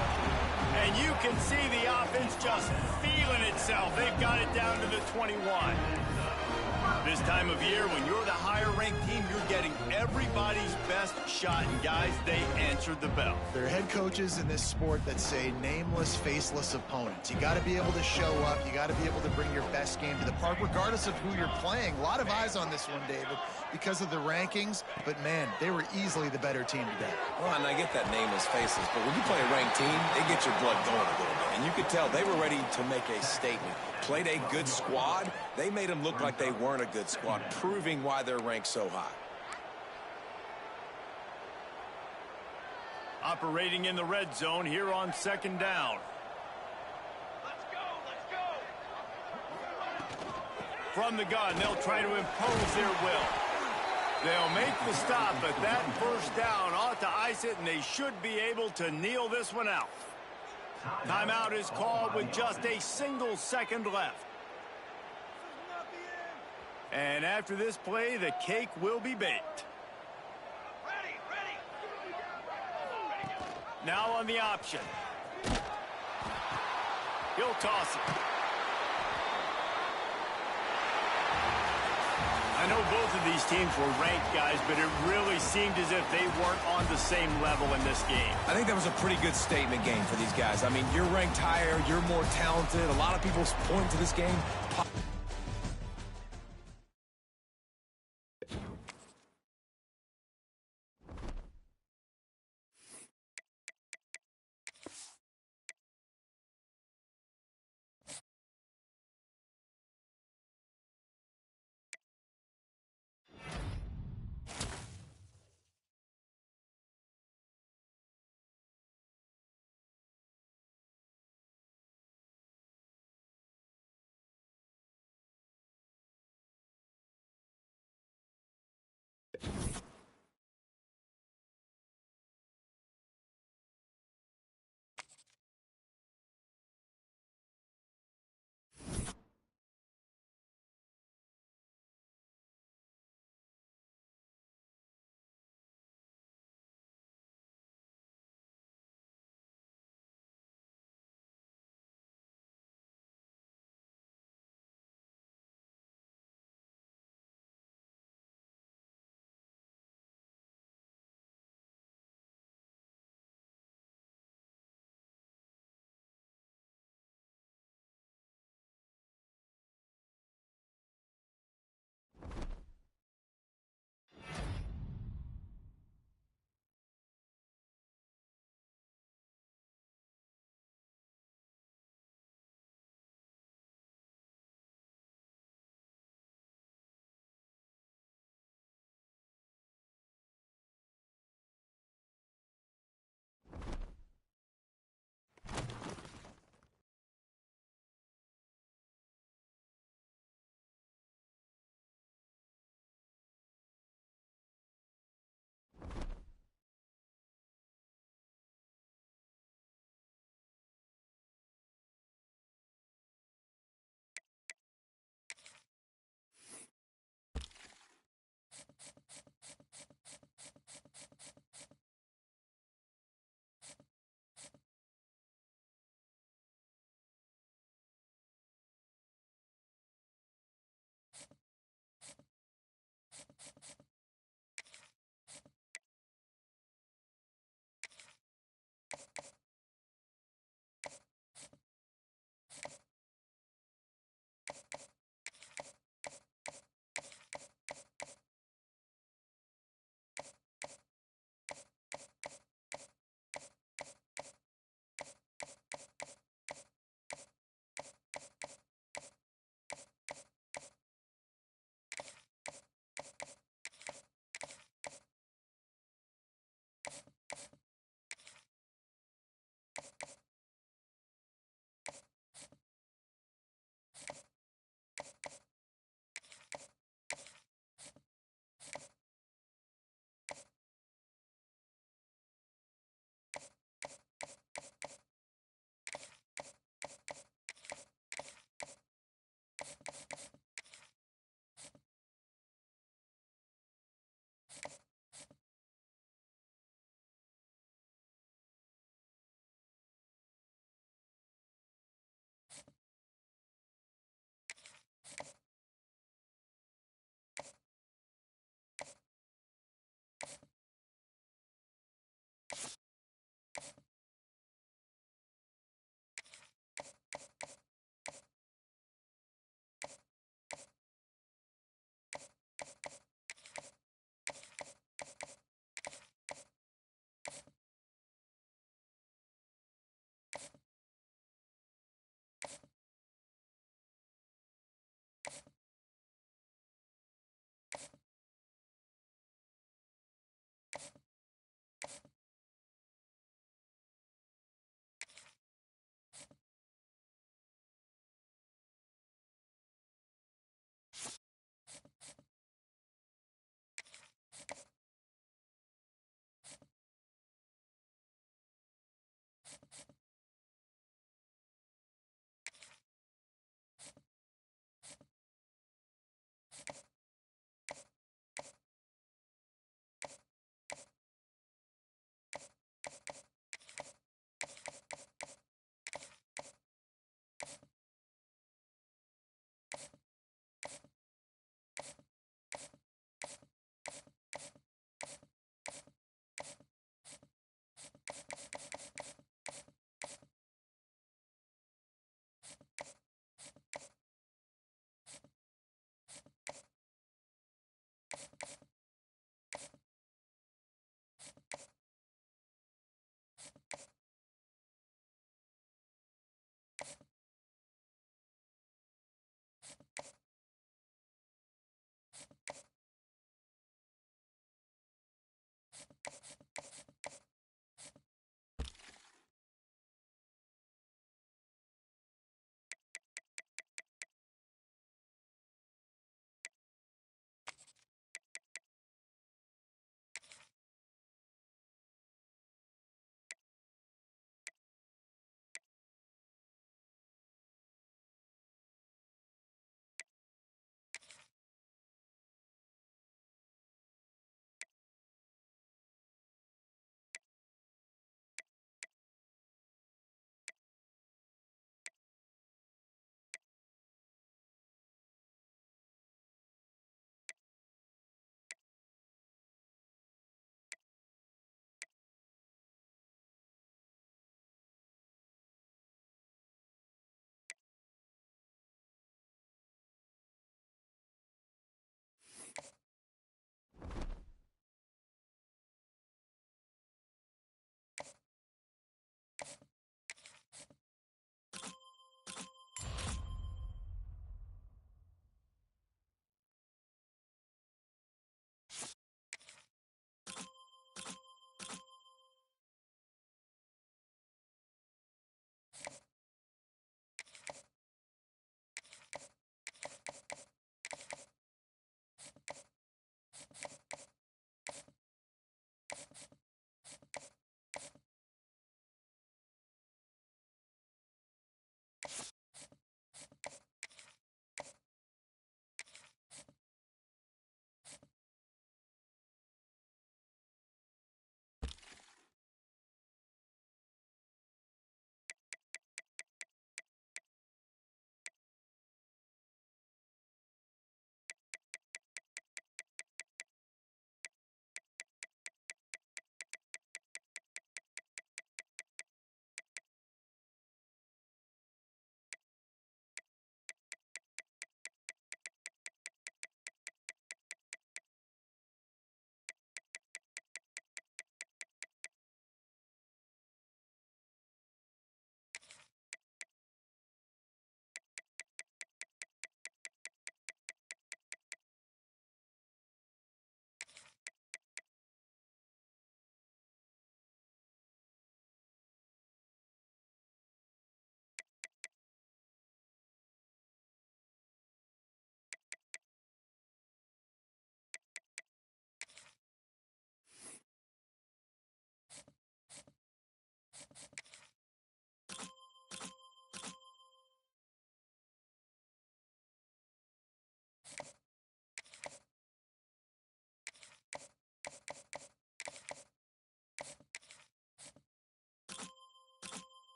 And you can see the offense just feeling itself. They've got it down to the 21. This time of year, when you're the higher-ranked team, you're getting everybody's best shot. And, guys, they answered the bell. There are head coaches in this sport that say nameless, faceless opponents. You got to be able to show up. You got to be able to bring your best game to the park, regardless of who you're playing. A lot of eyes on this one, David, because of the rankings. But, man, they were easily the better team today. Well, and I get that nameless faceless, but when you play a ranked team, it gets your blood going a little bit. And you could tell they were ready to make a statement. Played a good squad. They made them look like they weren't a good squad, proving why they're ranked so high. Operating in the red zone here on 2nd down. Let's go. From the gun, they'll try to impose their will. They'll make the stop, but that first down ought to ice it, and they should be able to kneel this one out. Timeout is called with just a single second left. And after this play, the cake will be baked. Now on the option. He'll toss it. I know both of these teams were ranked, guys, but it really seemed as if they weren't on the same level in this game. I think that was a pretty good statement game for these guys. I mean, you're ranked higher, you're more talented. A lot of people point to this game.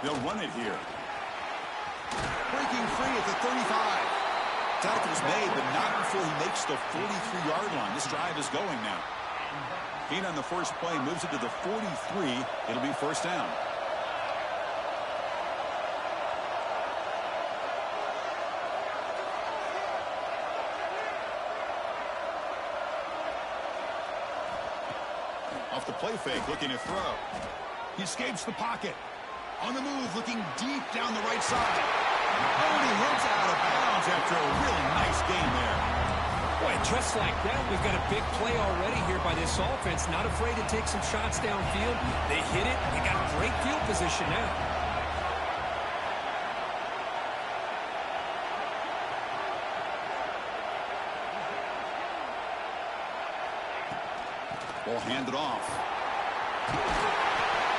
They'll run it here. Breaking free at the 35. Tackle's made, but not before he makes the 43-yard line. This drive is going now. Gain on the first play moves it to the 43. It'll be first down. Off the play fake, looking to throw. He escapes the pocket. On the move, looking deep down the right side. Oh, and he heads out of bounds after a really nice game there. Boy, just like that, we've got a big play already here by this offense. Not afraid to take some shots downfield. They hit it. They got great field position now. Ball handed off.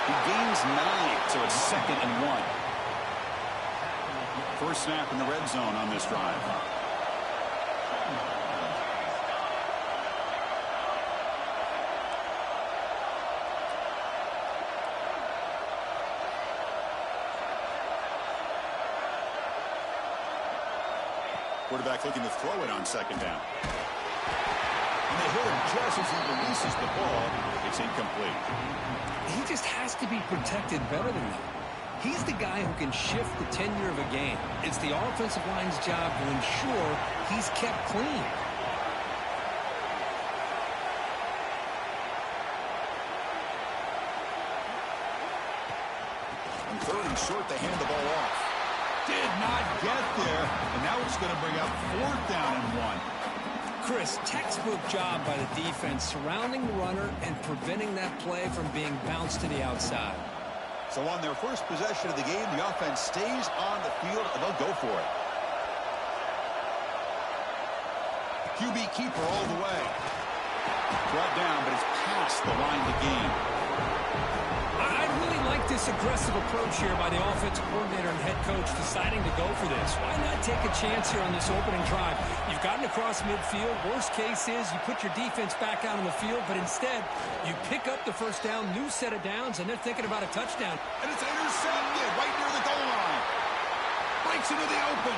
He gains 9, so it's 2nd and 1. First snap in the red zone on this drive. Quarterback looking to throw it on 2nd down. And they hit him just as he releases the ball. It's incomplete. He just has to be protected better than that. He's the guy who can shift the tenure of a game. It's the offensive line's job to ensure he's kept clean. On 3rd and short, they hand the ball off. Did not get there, and now it's going to bring up 4th down and 1. Chris, textbook job by the defense surrounding the runner and preventing that play from being bounced to the outside. So on their first possession of the game, the offense stays on the field, and they'll go for it. QB keeper all the way. Brought down, but it's past the line to gain. I really like this aggressive approach here by the offensive coordinator and head coach deciding to go for this. Why not take a chance here on this opening drive? You've gotten across midfield. Worst case is you put your defense back out on the field, but instead you pick up the first down, new set of downs, and they're thinking about a touchdown. And it's intercepted right near the goal line. Breaks into the open.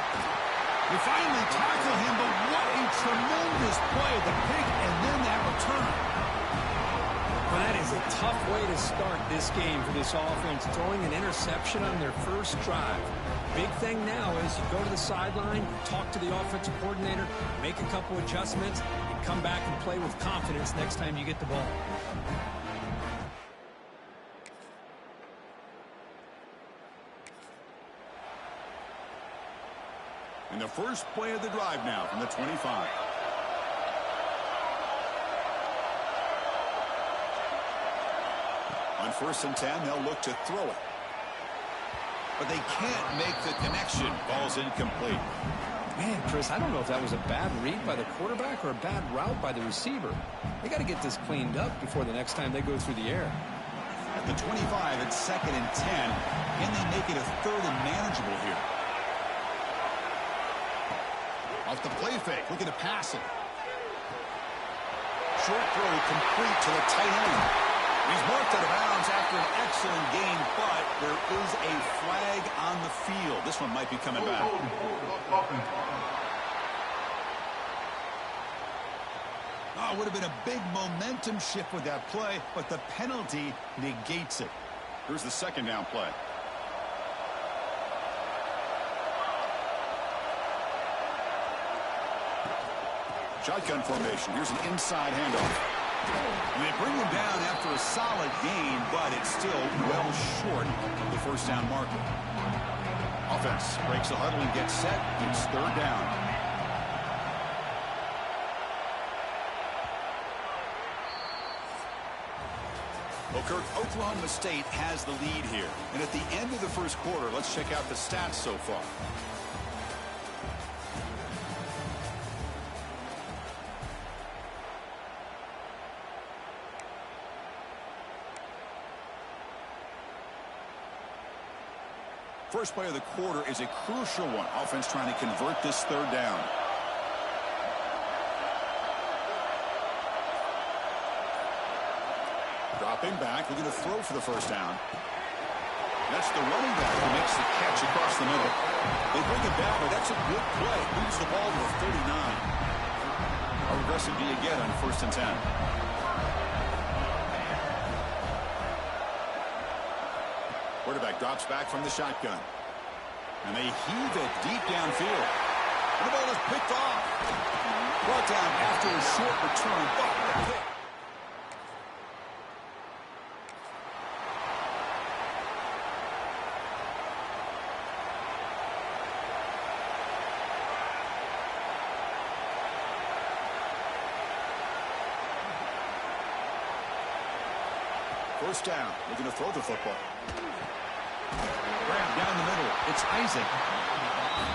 We finally tackle him, but what a tremendous play. The pick and then that return. Well, that is a tough way to start this game for this offense, throwing an interception on their first drive. Big thing now is you go to the sideline, talk to the offensive coordinator, make a couple adjustments, and come back and play with confidence next time you get the ball. And the first play of the drive now from the 25. On 1st and 10, they'll look to throw it. But they can't make the connection. Ball's incomplete. Man, Chris, I don't know if that was a bad read by the quarterback or a bad route by the receiver. They got to get this cleaned up before the next time they go through the air. At the 25, it's 2nd and 10. Can they make it a 3rd and manageable here? Off the play fake, looking to pass it. Short throw complete to the tight end. He's marked out of bounds after an excellent game, but there is a flag on the field. This one might be coming back. Oh, it would have been a big momentum shift with that play, but the penalty negates it. Here's the 2nd down play. Shotgun formation. Here's an inside handoff. And they bring him down after a solid gain, but it's still well short of the first down marker. Offense breaks the huddle and gets set. It's 3rd down. Well, Kirk, Oklahoma State has the lead here. And at the end of the first quarter, let's check out the stats so far. First play of the quarter is a crucial one. Offense trying to convert this 3rd down. Dropping back, looking to throw for the first down. That's the running back who makes the catch across the middle. They bring it down, but that's a good play. Moves the ball to a 39. How aggressive do you get on 1st and 10? Quarterback drops back from the shotgun. And they heave it deep downfield. And the ball is picked off. Brought down after a short return, but a pick. First down, looking to throw the football. Grab down the middle. It's Isaac.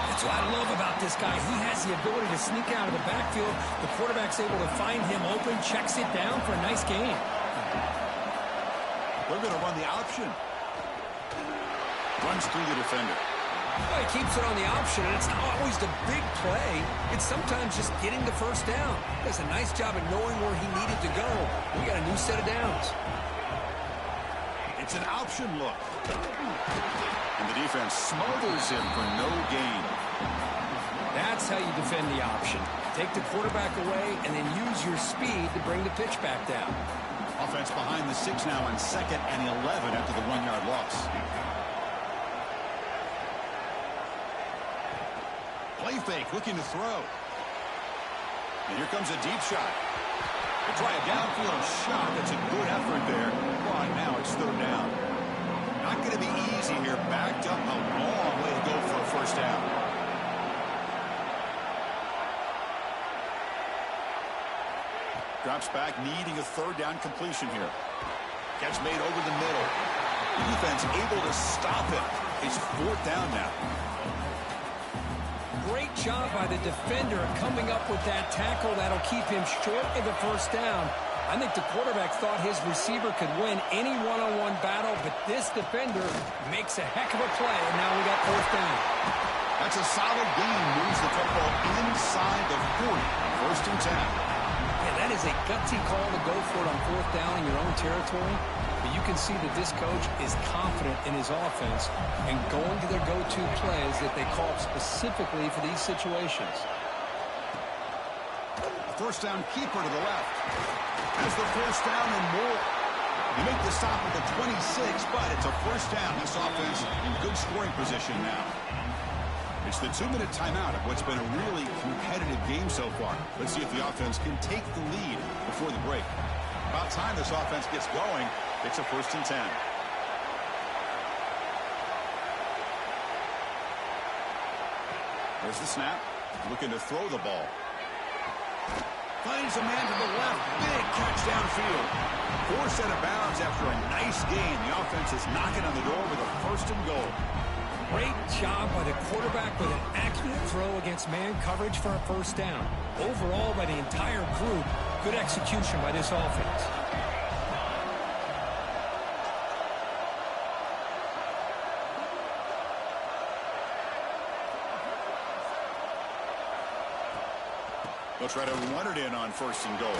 That's what I love about this guy. He has the ability to sneak out of the backfield. The quarterback's able to find him open, checks it down for a nice gain. They're going to run the option. Runs through the defender. Well, he keeps it on the option, and it's not always the big play. It's sometimes just getting the first down. He does a nice job of knowing where he needed to go. We got a new set of downs. It's an option look. And the defense smothers him for no gain. That's how you defend the option. Take the quarterback away and then use your speed to bring the pitch back down. Offense behind the 6 now on 2nd and 11 after the 1-yard loss. Play fake, looking to throw. And here comes a deep shot. They try a downfield shot. That's a good effort there. But now it's 3rd down. Not going to be easy here. Backed up a long way to go for a first down. Drops back, needing a 3rd down completion here. Catch made over the middle. The defense able to stop it. It's 4th down now. Great job by the defender coming up with that tackle that'll keep him short of the first down. I think the quarterback thought his receiver could win any one-on-one battle, but this defender makes a heck of a play, and now we got 4th down. That's a solid gain. Moves the football inside the 40. 1st and 10. Yeah, that is a gutsy call to go for it on 4th down in your own territory. But you can see that this coach is confident in his offense and going to their go-to plays that they call specifically for these situations. A 1st down keeper to the left. Has the 1st down and more. You make the stop at the 26, but it's a 1st down. This offense in good scoring position now. It's the 2-minute timeout of what's been a really competitive game so far. Let's see if the offense can take the lead before the break. About time this offense gets going. It's a 1st and 10. There's the snap. Looking to throw the ball. Finds a man to the left. Big catch downfield. 4 set of bounds after a nice gain. The offense is knocking on the door with a 1st and goal. Great job by the quarterback with an accurate throw against man coverage for a 1st down. Overall, by the entire group, good execution by this offense. They'll try to run it in on 1st and goal. Well,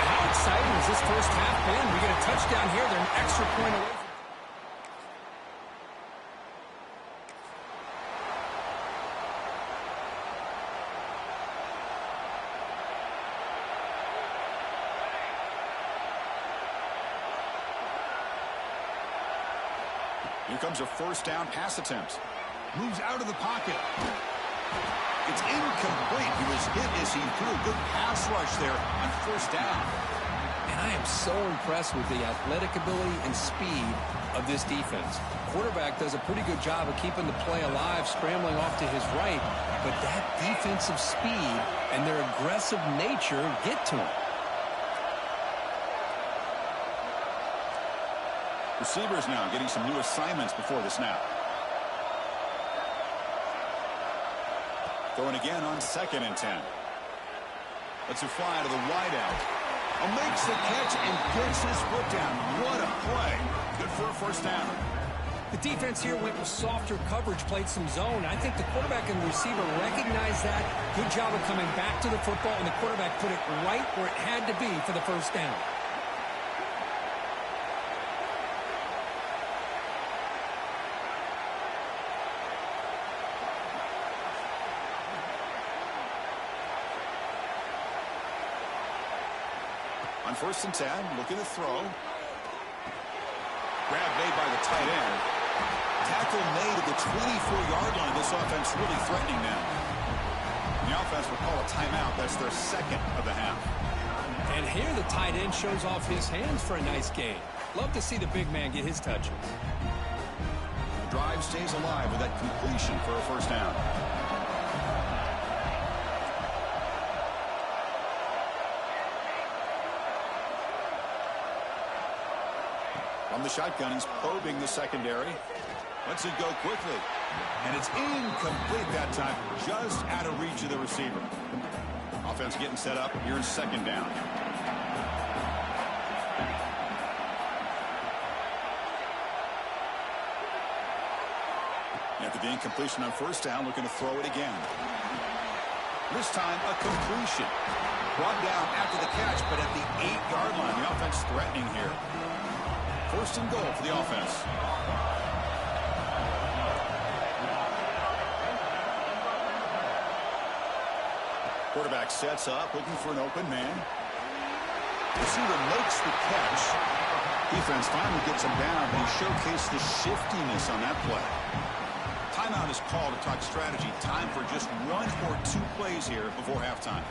how exciting has this first half been? We get a touchdown here. They're an extra point away from... Here comes a 1st down pass attempt. Moves out of the pocket. It's incomplete. He was hit as he threw a good pass rush there on 1st down. And I am so impressed with the athletic ability and speed of this defense. Quarterback does a pretty good job of keeping the play alive, scrambling off to his right. But that defensive speed and their aggressive nature get to him. Receivers now getting some new assignments before the snap. Throwing again on 2nd and 10. Lets it fly to the wideout. Makes the catch and gets his foot down. What a play. Good for a 1st down. The defense here went with softer coverage, played some zone. I think the quarterback and the receiver recognized that. Good job of coming back to the football, and the quarterback put it right where it had to be for the 1st down. On 1st and 10, looking to throw. Grab made by the tight end. Tackle made at the 24-yard line. This offense really threatening now. The offense will call a timeout. That's their second of the half. And here the tight end shows off his hands for a nice gain. Love to see the big man get his touches. The drive stays alive with that completion for a first down. From the shotgun, he's probing the secondary. Lets it go quickly. And it's incomplete that time, just out of reach of the receiver. Offense getting set up. Here's second down. After the incompletion on first down, looking to throw it again. This time, a completion. Brought down after the catch, but at the 8-yard line. The offense threatening here. First and goal for the offense. Quarterback sets up, looking for an open man. Receiver makes the catch. Defense finally gets him down, but he showcased the shiftiness on that play. Timeout is called to talk strategy. Time for just 1 or 2 plays here before halftime.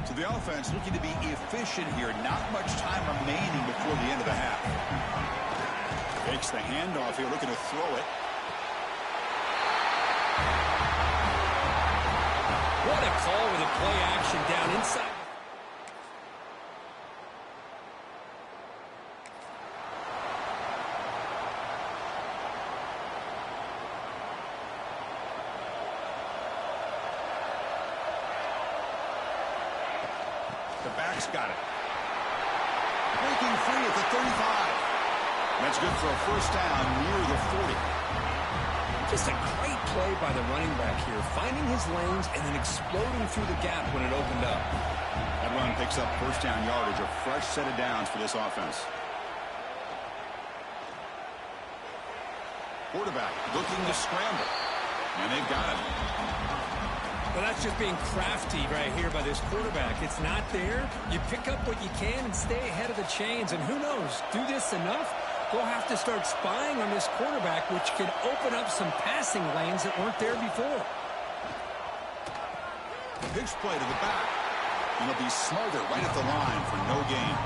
So the offense looking to be efficient here. Not much time remaining before the end of the half. Takes the handoff here, looking to throw it. What a call with a play action down inside. The back's got it. Breaking free at the 35. That's good for a first down near the 40. Just a great play by the running back here, finding his lanes and then exploding through the gap when it opened up. That run picks up first down yardage, a fresh set of downs for this offense. Quarterback looking to scramble. And they've got it. Well, that's just being crafty right here by this quarterback. It's not there. You pick up what you can and stay ahead of the chains. And who knows, do this enough, we'll have to start spying on this quarterback, which can open up some passing lanes that weren't there before. Pitch play to the back. And he'll be smarter right at the line for no gain.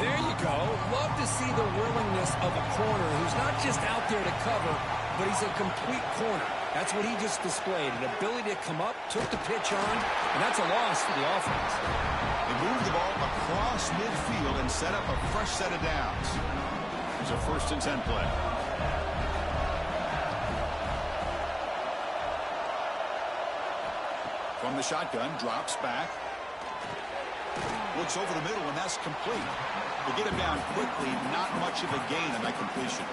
There you go. Love to see the willingness of a corner who's not just out there to cover, but he's a complete corner. That's what he just displayed, an ability to come up, took the pitch on, and that's a loss for the offense. They moved the ball across midfield and set up a fresh set of downs. It's a 1st and 10 play. From the shotgun, drops back. Looks over the middle, and that's complete. They get him down quickly, not much of a gain on that completion.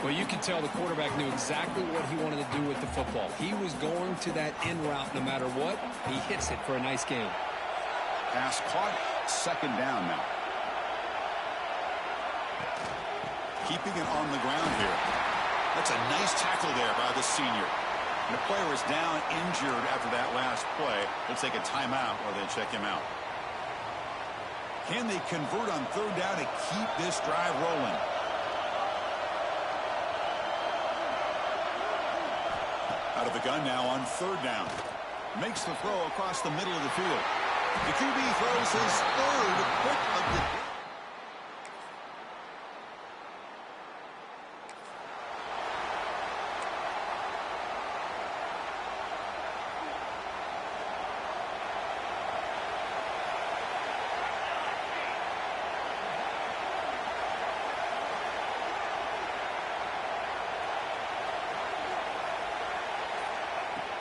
Well, you can tell the quarterback knew exactly what he wanted to do with the football. He was going to that in route no matter what. He hits it for a nice gain. Pass caught, second down now. Keeping it on the ground here. That's a nice tackle there by the senior. And the player is down injured after that last play. They'll take a timeout while they check him out. Can they convert on third down to keep this drive rolling? Out of the gun now on third down. Makes the throw across the middle of the field. The QB throws his third pick of the game.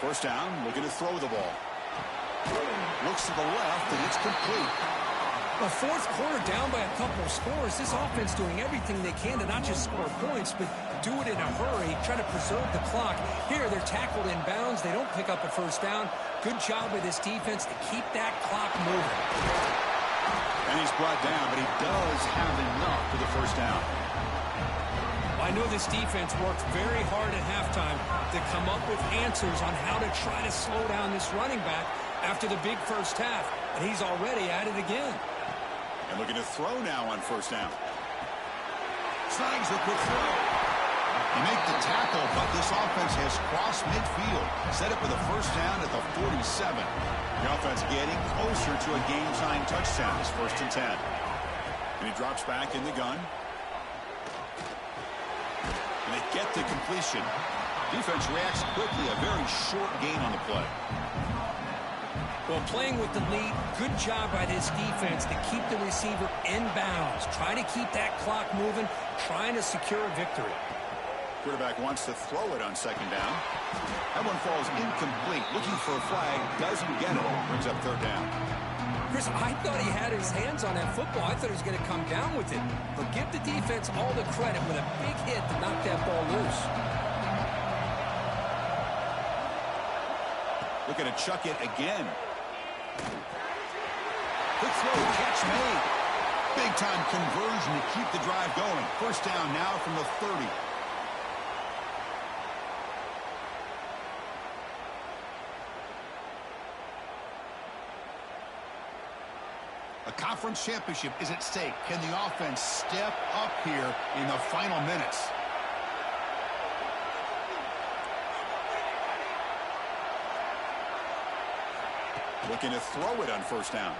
First down, looking to throw the ball. Looks to the left, and it's complete. A fourth quarter down by a couple of scores. This offense doing everything they can to not just score points, but do it in a hurry, try to preserve the clock. Here, they're tackled in bounds. They don't pick up a first down. Good job by this defense to keep that clock moving. And he's brought down, but he does have enough for the first down. Well, I know this defense worked very hard at halftime to come up with answers on how to try to slow down this running back after the big first half, and he's already at it again. And looking to throw now on first down. Slangs the quick throw. They make the tackle, but this offense has crossed midfield. Set up with a first down at the 47. The offense getting closer to a game-tying touchdown. It's 1st and 10. And he drops back in the gun. And they get the completion. Defense reacts quickly. A very short gain on the play. Well, playing with the lead, good job by this defense to keep the receiver in bounds. Try to keep that clock moving, trying to secure a victory. Quarterback wants to throw it on 2nd down. That one falls incomplete. Looking for a flag, doesn't get it. Brings up 3rd down. Chris, I thought he had his hands on that football. I thought he was going to come down with it. But give the defense all the credit with a big hit to knock that ball loose. Looking to chuck it again. Quick throw, catch made. Big time conversion to keep the drive going. First down now from the 30. A conference championship is at stake. Can the offense step up here in the final minutes? Looking to throw it on first down.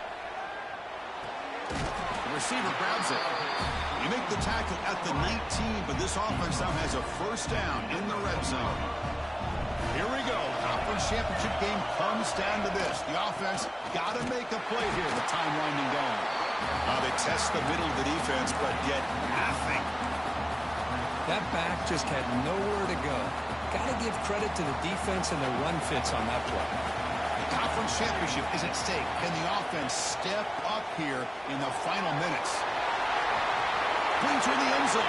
The receiver grabs it. You make the tackle at the 19, but this offense now has a first down in the red zone. Here we go. Conference championship game comes down to this. The offense got to make a play here. The time winding down. They test the middle of the defense, but get nothing. That back just had nowhere to go. Got to give credit to the defense and the run fits on that play. The conference championship is at stake. Can the offense step up here in the final minutes? Brings her in the end zone.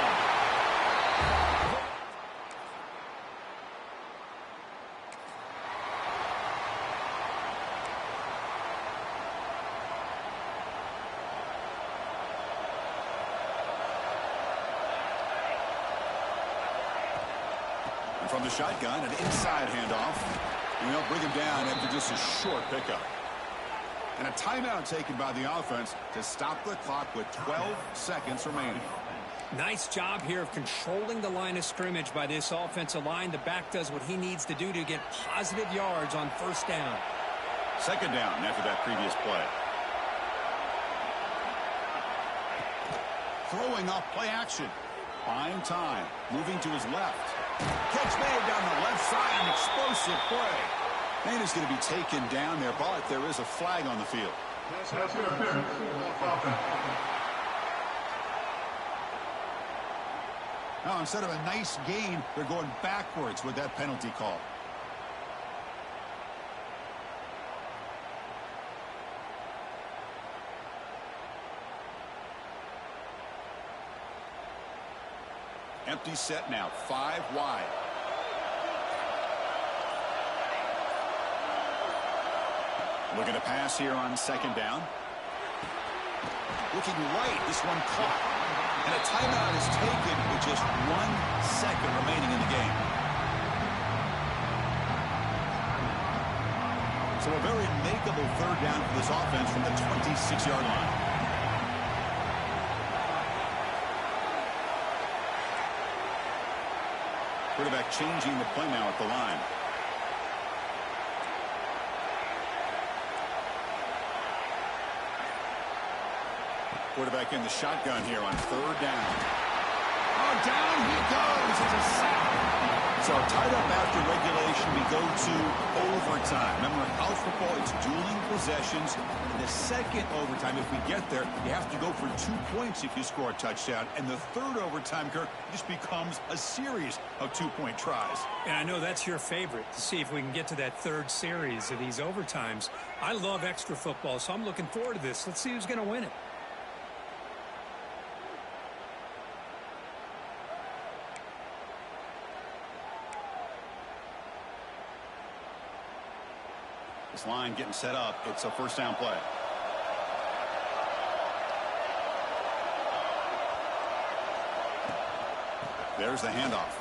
And from the shotgun, an inside handoff. And they'll bring him down after just a short pickup. And a timeout taken by the offense to stop the clock with 12 seconds remaining. Nice job here of controlling the line of scrimmage by this offensive line. The back does what he needs to do to get positive yards on first down. 2nd down after that previous play. Throwing off play action. Buying time. Moving to his left. Catch made down the left side. An explosive play. And is going to be taken down there, but there is a flag on the field. Now, instead of a nice gain, they're going backwards with that penalty call. Empty set now, 5 wide. Looking to pass here on 2nd down. Looking right, this one caught. And a timeout is taken with just 1 second remaining in the game. So a very makeable 3rd down for this offense from the 26-yard line. Quarterback changing the play now at the line. Quarterback in the shotgun here on 3rd down. Oh, down he goes. It's a sack. So tied up after regulation, we go to overtime. Remember, in college football, it's dueling possessions. In the 2nd overtime, if we get there, you have to go for 2 points if you score a touchdown. And the 3rd overtime, Kirk, just becomes a series of 2-point tries. And I know that's your favorite, to see if we can get to that 3rd series of these overtimes. I love extra football, so I'm looking forward to this. Let's see who's going to win it. This line getting set up. It's a first down play. There's the handoff.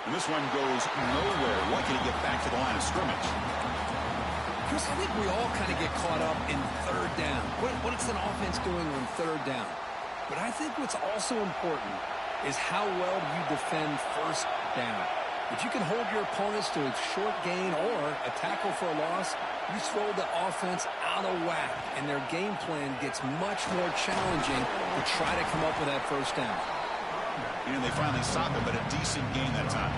And this one goes nowhere. What can he get back to the line of scrimmage? Chris, I think we all kind of get caught up in third down. What is an offense doing on third down? But I think what's also important is how well you defend first down. If you can hold your opponents to a short gain or a tackle for a loss, you throw the offense out of whack, and their game plan gets much more challenging to try to come up with that first down. And they finally stop it, but a decent gain that time.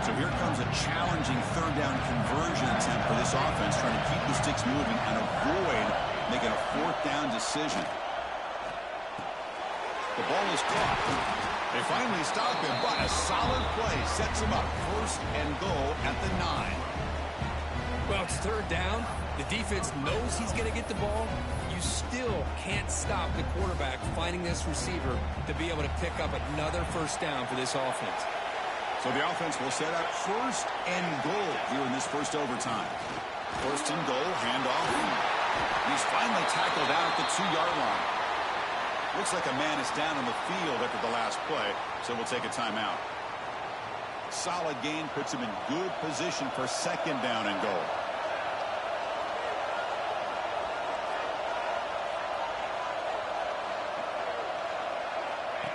So here comes a challenging third down conversion attempt for this offense, trying to keep the sticks moving and avoid making a fourth down decision. The ball is caught. They finally stop him, but a solid play sets him up. First and goal at the 9. Well, it's third down. The defense knows he's going to get the ball. You still can't stop the quarterback finding this receiver to be able to pick up another first down for this offense. So the offense will set up first and goal here in this first overtime. First and goal, handoff. He's finally tackled out at the 2-yard line. Looks like a man is down on the field after the last play, so we'll take a timeout. Solid gain puts him in good position for second down and goal.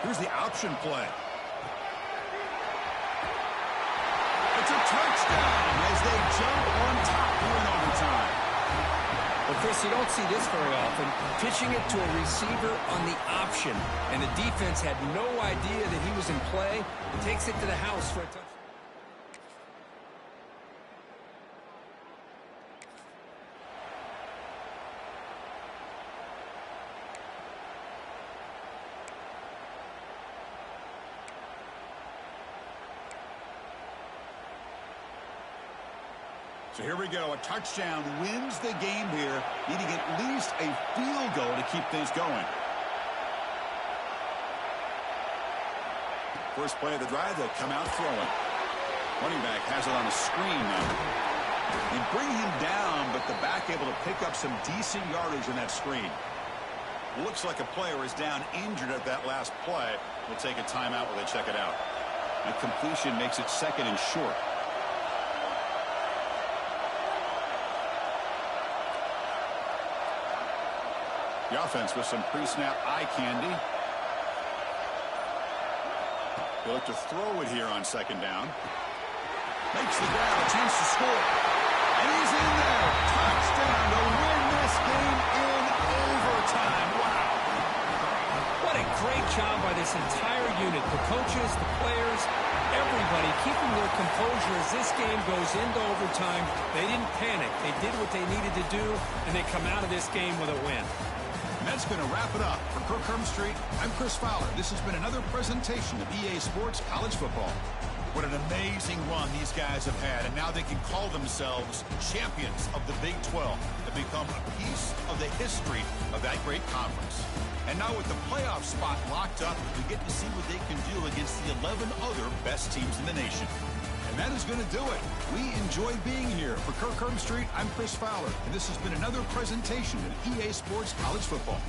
Here's the option play. It's a touchdown as they jump on top here in overtime. Well, Chris, you don't see this very often. Pitching it to a receiver on the option, and the defense had no idea that he was in play. It takes it to the house for a touchdown. So here we go. A touchdown wins the game here, needing at least a field goal to keep things going. First play of the drive, they'll come out throwing. Running back has it on the screen now. They bring him down, but the back able to pick up some decent yardage in that screen. Looks like a player is down injured at that last play. We'll take a timeout while they check it out. And completion makes it second and short. The offense with some pre-snap eye candy. They look to throw it here on second down. Makes the grab, a chance to score. And he's in there. Touchdown to win this game in overtime. Wow. What a great job by this entire unit. The coaches, the players, everybody keeping their composure as this game goes into overtime. They didn't panic. They did what they needed to do, and they come out of this game with a win. And that's going to wrap it up. For Kirk Street, I'm Chris Fowler. This has been another presentation of EA Sports College Football. What an amazing run these guys have had, and now they can call themselves champions of the Big 12 and become a piece of the history of that great conference. And now with the playoff spot locked up, we get to see what they can do against the 11 other best teams in the nation. And that is going to do it. We enjoy being here. For Kirk Street, I'm Chris Fowler, and this has been another presentation of EA Sports College Football.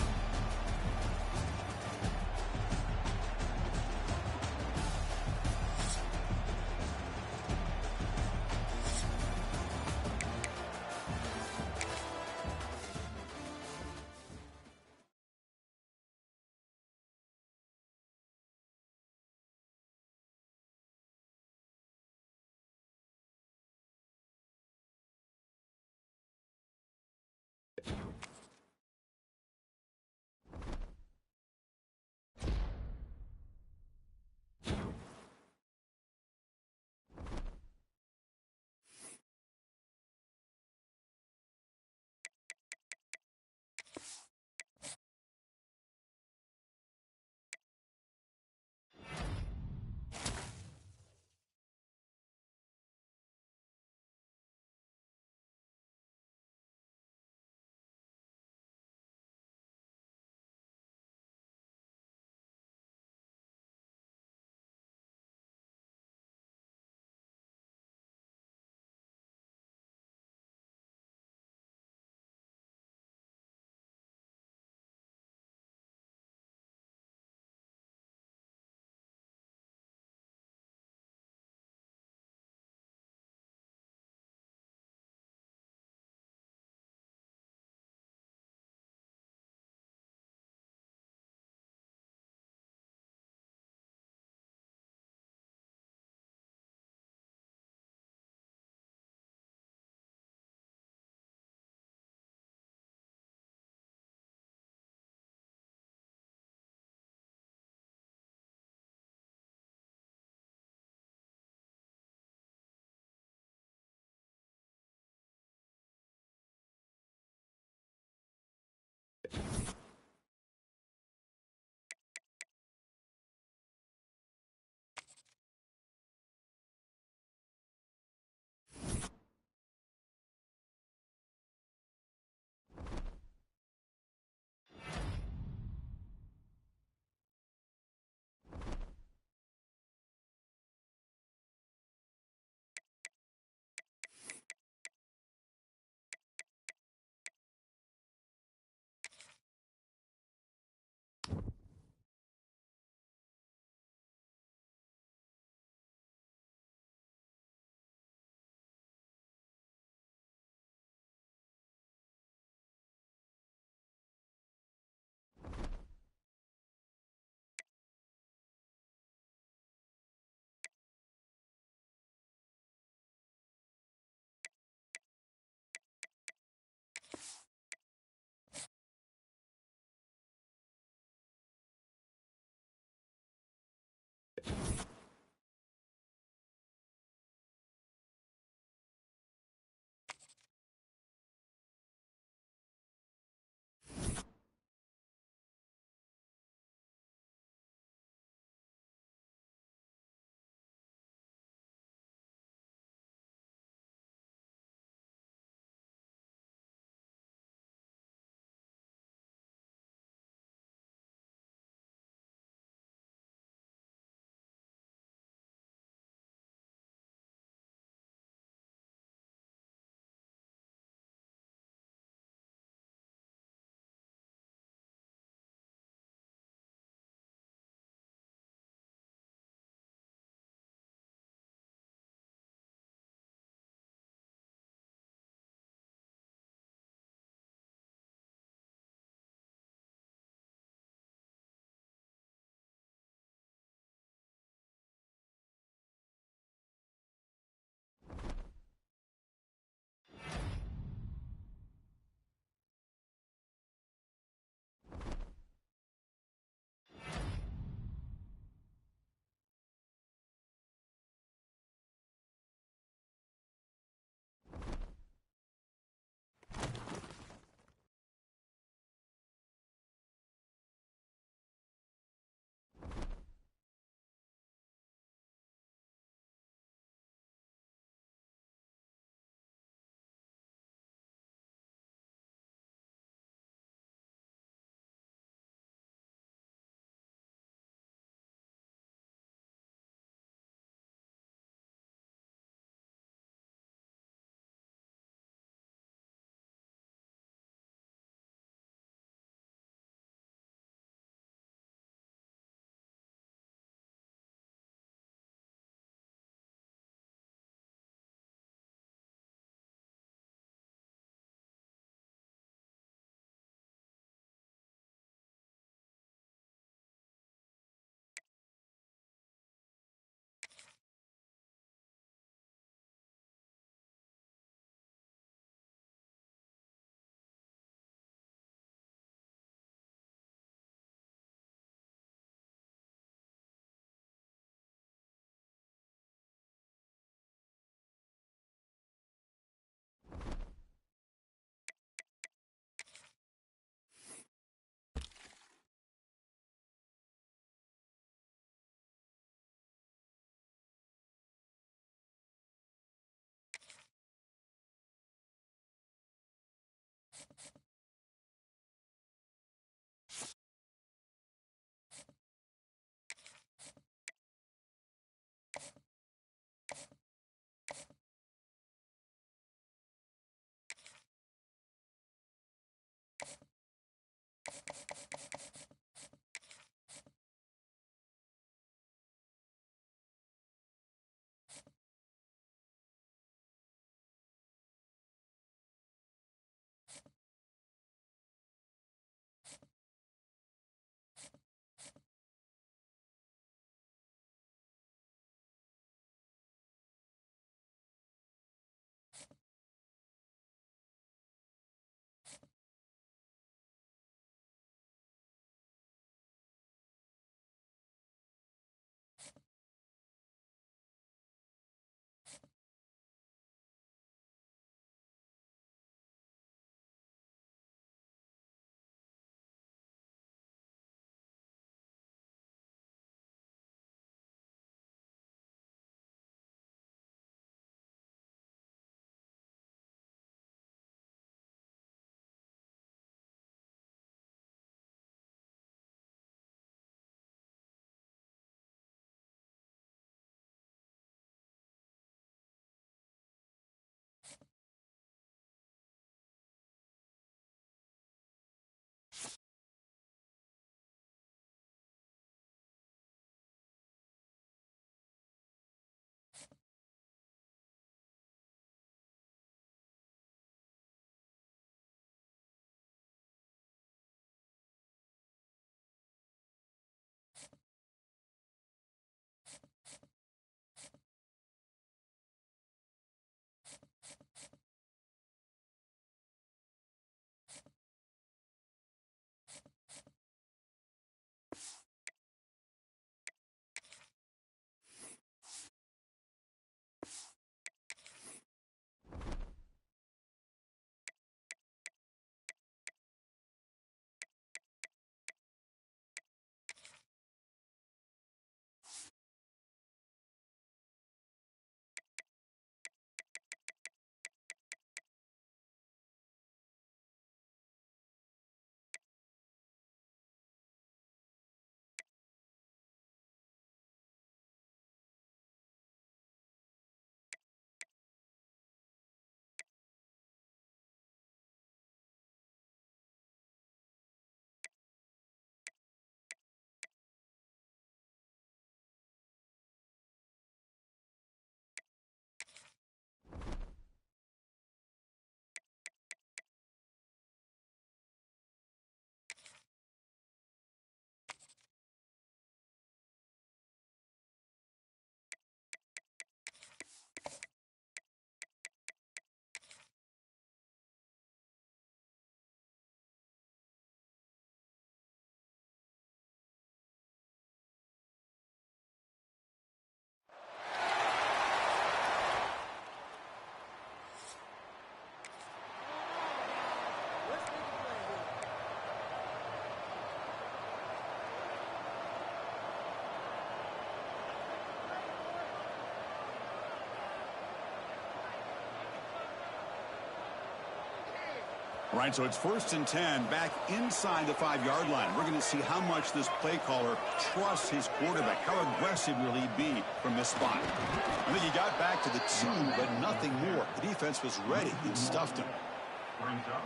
All right, so it's 1st and 10 back inside the 5-yard line. We're going to see how much this play caller trusts his quarterback. How aggressive will he be from this spot? I think he got back to the 2, but nothing more. The defense was ready and stuffed him.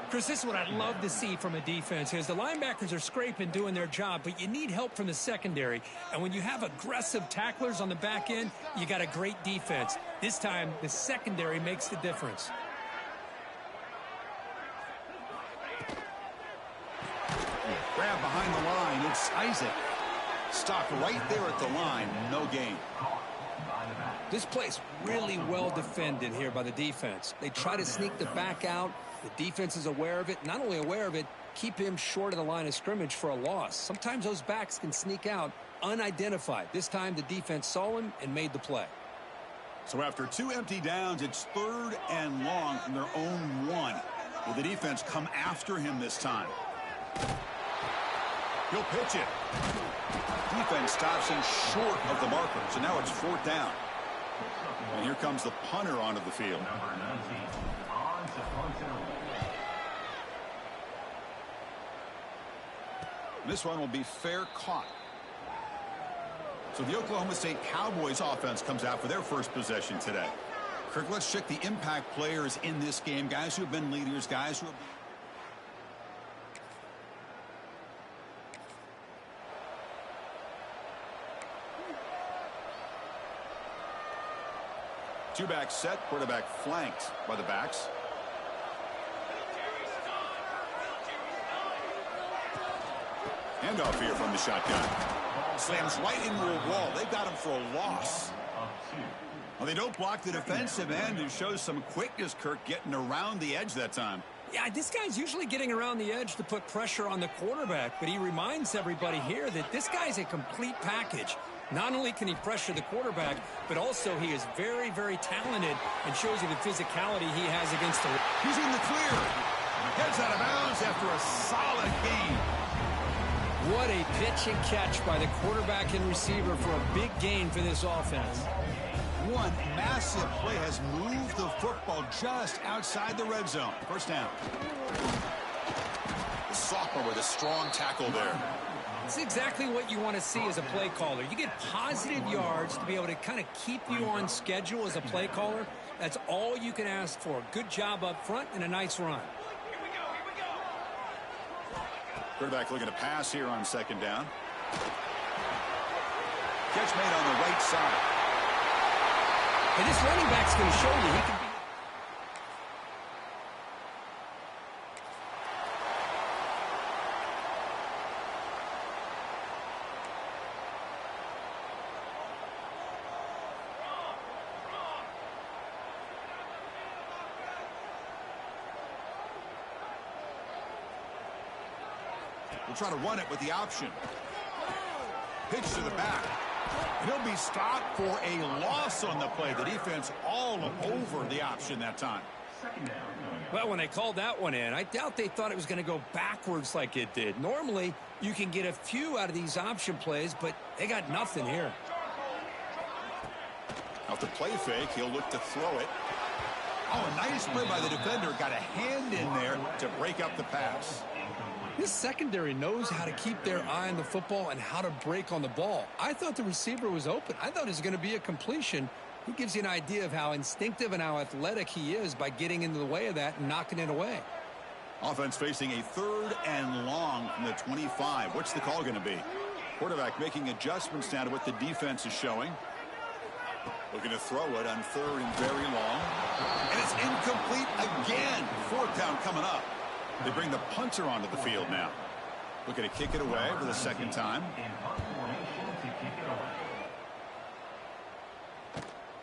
Chris, this is what I'd love to see from a defense is the linebackers are scraping, doing their job, but you need help from the secondary. And when you have aggressive tacklers on the back end, you got a great defense. This time, the secondary makes the difference. Grab behind the line. It's Isaac. Stopped right there at the line. No gain. This play's really well defended here by the defense. They try to sneak the back out. The defense is aware of it. Not only aware of it, keep him short of the line of scrimmage for a loss. Sometimes those backs can sneak out unidentified. This time the defense saw him and made the play. So after 2 empty downs, it's 3rd and long from their own 1. Will the defense come after him this time? He'll pitch it. Defense stops him short of the marker. So now it's 4th down. And here comes the punter onto the field. This one will be fair caught. So the Oklahoma State Cowboys offense comes out for their first possession today. Kirk, let's check the impact players in this game. Guys who have been leaders, guys who have... Two-back set, quarterback flanked by the backs. Handoff here from the shotgun. Slams right into a wall. They've got him for a loss. Well, they don't block the defensive end and shows some quickness, Kirk, getting around the edge that time. Yeah, this guy's usually getting around the edge to put pressure on the quarterback, but he reminds everybody here that this guy's a complete package. Not only can he pressure the quarterback, but also he is very, very talented and shows you the physicality he has against the... He's in the clear. Heads out of bounds after a solid gain. What a pitch and catch by the quarterback and receiver for a big gain for this offense. One massive play has moved the football just outside the red zone. First down. The sophomore with a strong tackle there. It's exactly what you want to see as a play caller. You get positive yards to be able to kind of keep you on schedule as a play caller. That's all you can ask for. Good job up front and a nice run. Quarterback looking to pass here on 2nd down. Catch made on the right side. And this running back's going to show you he can be... We'll try to run it with the option. Pitch to the back. He'll be stopped for a loss on the play. The defense all over the option that time. Well, when they called that one in, I doubt they thought it was going to go backwards like it did. Normally, you can get a few out of these option plays, but they got nothing here. Off the play fake, he'll look to throw it. Oh, a nice play by the defender. Got a hand in there to break up the pass. This secondary knows how to keep their eye on the football and how to break on the ball. I thought the receiver was open. I thought it was going to be a completion. He gives you an idea of how instinctive and how athletic he is by getting into the way of that and knocking it away. Offense facing a 3rd and long from the 25. What's the call going to be? Quarterback making adjustments down to what the defense is showing. Looking to throw it on 3rd and very long. And it's incomplete again. 4th down coming up. They bring the punter onto the field now. Looking to kick it away for the 2nd time.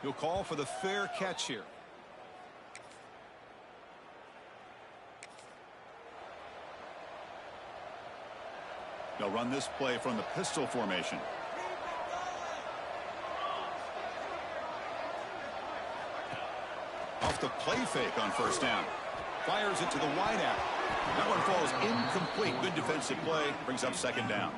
He'll call for the fair catch here. They'll run this play from the pistol formation. Off the play fake on 1st down. Fires it to the wideout. That one falls incomplete. Good defensive play. Brings up 2nd down.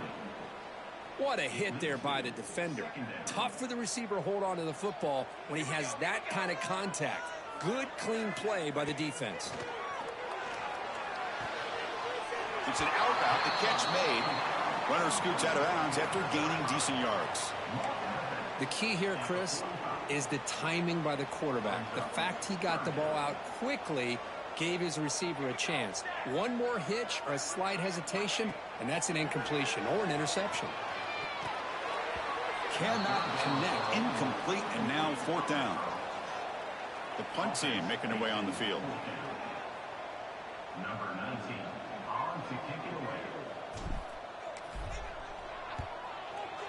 What a hit there by the defender. Tough for the receiver to hold on to the football when he has that kind of contact. Good, clean play by the defense. It's an out route. The catch made. Runner scoots out of bounds after gaining decent yards. The key here, Chris, is the timing by the quarterback. The fact he got the ball out quickly gave his receiver a chance. One more hitch or a slight hesitation, and that's an incompletion or an interception. Cannot connect. Incomplete, and now 4th down. The punt team making their way on the field. Number 19, on to kick it away.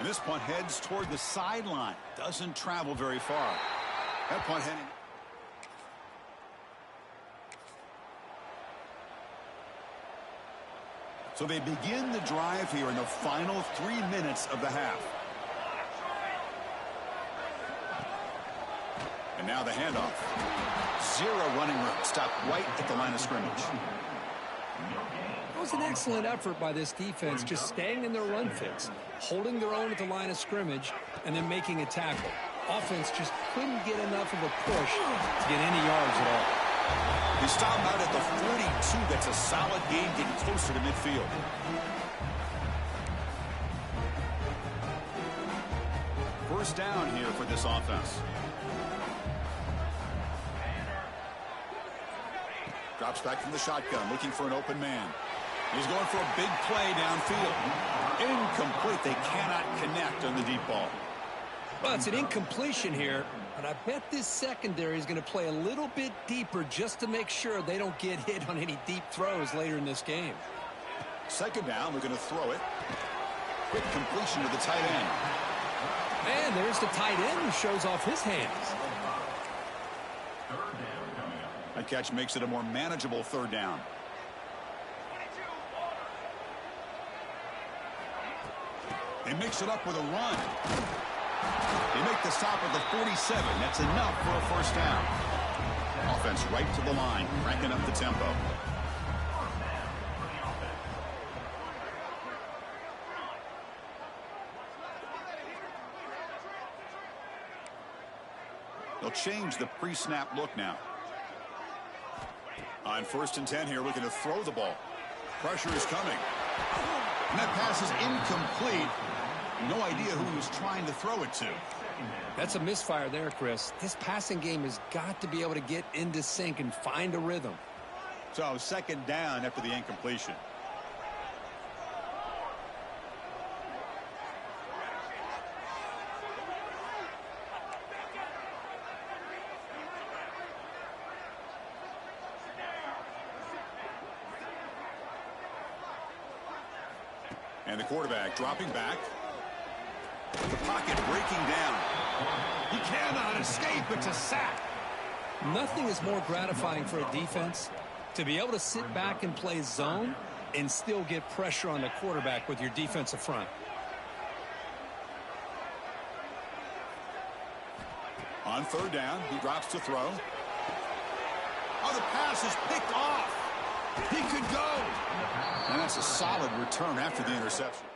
And this punt heads toward the sideline. Doesn't travel very far. That punt heading. So they begin the drive here in the final 3 minutes of the half. And now the handoff. 0 running room. Stopped right at the line of scrimmage. It was an excellent effort by this defense, just staying in their run fits, holding their own at the line of scrimmage, and then making a tackle. Offense just couldn't get enough of a push to get any yards at all. They stop him out at the 42. That's a solid gain, getting closer to midfield. First down here for this offense. Drops back from the shotgun, looking for an open man. He's going for a big play downfield. Incomplete. They cannot connect on the deep ball. Well, it's an incompletion here, but I bet this secondary is going to play a little bit deeper just to make sure they don't get hit on any deep throws later in this game. 2nd down, we're going to throw it. Quick completion to the tight end. And there's the tight end who shows off his hands. That catch makes it a more manageable 3rd down. They mix it up with a run. They make the stop at the 47. That's enough for a 1st down. Offense right to the line, cranking up the tempo. They'll change the pre-snap look now. On 1st and 10 here, looking to throw the ball. Pressure is coming. And that pass is incomplete. No idea who he was trying to throw it to. That's a misfire there, Chris. This passing game has got to be able to get into sync and find a rhythm. So 2nd down after the incompletion. And the quarterback dropping back. The pocket breaking down. He cannot escape. It's a sack. Nothing is more gratifying for a defense to be able to sit back and play zone and still get pressure on the quarterback with your defensive front. On 3rd down, he drops to throw. Oh, the pass is picked off. He could go. And that's a solid return after the interception.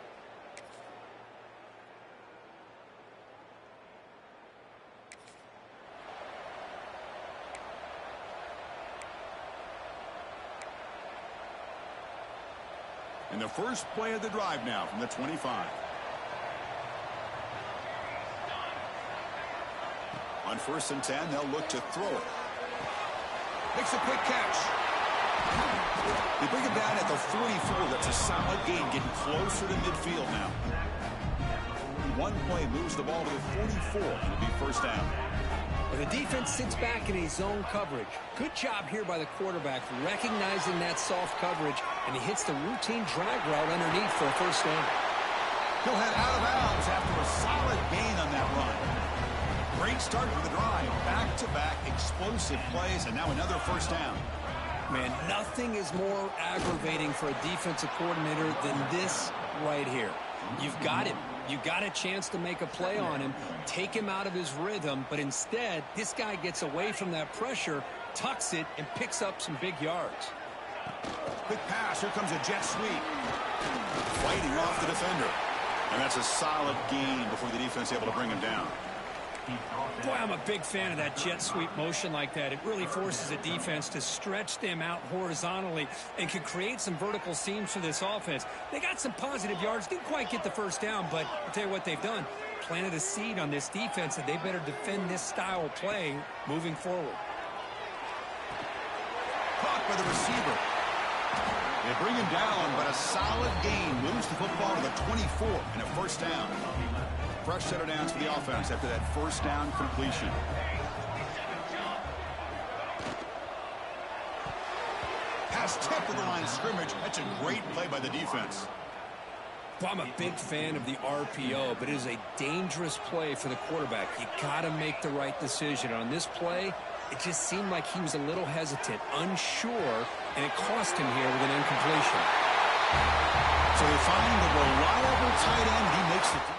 And the first play of the drive now from the 25. On 1st and 10, they'll look to throw it. Makes a quick catch. They bring him down at the 44. That's a solid gain, getting closer to midfield now. One play moves the ball to the 44. It'll be 1st down. Well, the defense sits back in a zone coverage. Good job here by the quarterback recognizing that soft coverage, and he hits the routine drag route underneath for a 1st down. He'll head out of bounds after a solid gain on that run. Great start to the drive. Back-to-back explosive plays, and now another 1st down. Man, nothing is more aggravating for a defensive coordinator than this right here. You've got him. You got a chance to make a play on him, take him out of his rhythm, but instead, this guy gets away from that pressure, tucks it, and picks up some big yards. Quick pass. Here comes a jet sweep. Fighting off the defender. And that's a solid gain before the defense able to bring him down. Boy, I'm a big fan of that jet sweep motion like that. It really forces a defense to stretch them out horizontally and can create some vertical seams for this offense. They got some positive yards, didn't quite get the first down, but I'll tell you what they've done. Planted a seed on this defense that they better defend this style of play moving forward. Caught by the receiver. They bring him down, but a solid gain moves the football to the 24 and a first down. Fresh set of downs for the offense after that first down completion. Pass tipped to the line of scrimmage. That's a great play by the defense. Well, I'm a big fan of the RPO, but it is a dangerous play for the quarterback. You got to make the right decision. On this play, it just seemed like he was a little hesitant, unsure, and it cost him here with an incompletion. So they find the reliable tight end. He makes the...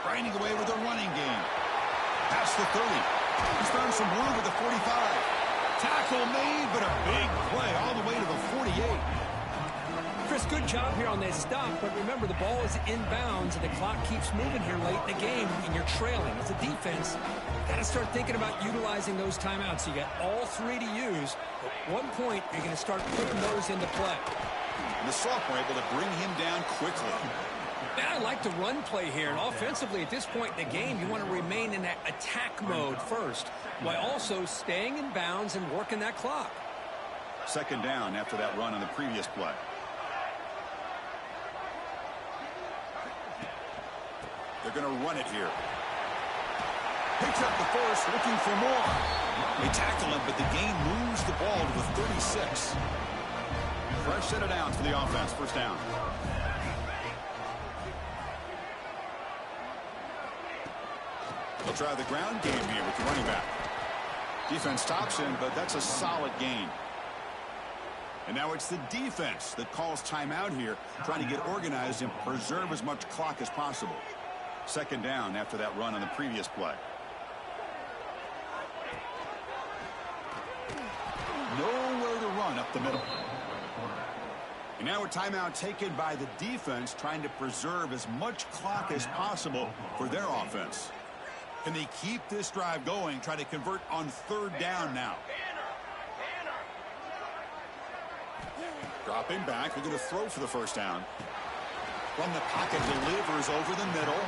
grinding away with a running game. Past the 30. He's found some room at the 45. Tackle made, but a big play all the way to the 48. Chris, good job here on that stop, but remember the ball is inbounds and the clock keeps moving here late in the game and you're trailing. As a defense, got to start thinking about utilizing those timeouts. You got all three to use. At one point, you're going to start putting those into play. And the sophomore able to bring him down quickly. I like the run play here, and offensively at this point in the game, you want to remain in that attack mode first, while also staying in bounds and working that clock. Second down after that run on the previous play. They're going to run it here. Picks up the first, looking for more. They tackle him, but the gain moves the ball to the 36. Fresh set of downs for the offense, first down. They'll try the ground game here with the running back. Defense stops him, but that's a solid gain. And now it's the defense that calls timeout here, trying to get organized and preserve as much clock as possible. Second down after that run on the previous play. Nowhere to run up the middle. And now a timeout taken by the defense, trying to preserve as much clock as possible for their offense. Can they keep this drive going, try to convert on third down now? Dropping back, they're going to throw for the first down. From the pocket, delivers over the middle.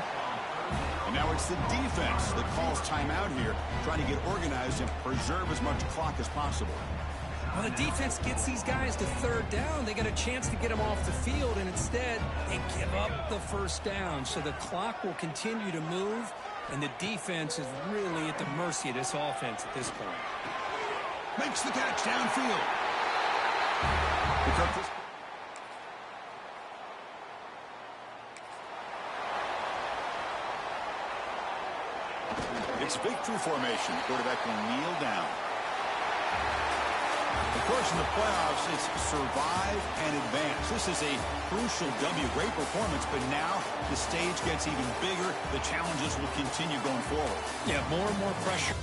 And now it's the defense that calls timeout here, trying to get organized and preserve as much clock as possible. Well, the defense gets these guys to third down. They get a chance to get them off the field, and instead, they give up the first down. So the clock will continue to move, and the defense is really at the mercy of this offense at this point. Makes the catch downfield. It's victory formation. Quarterback will kneel down. Of course, in the playoffs, it's survive and advance. This is a crucial W. Great performance, but now the stage gets even bigger. The challenges will continue going forward. Yeah, more and more pressure.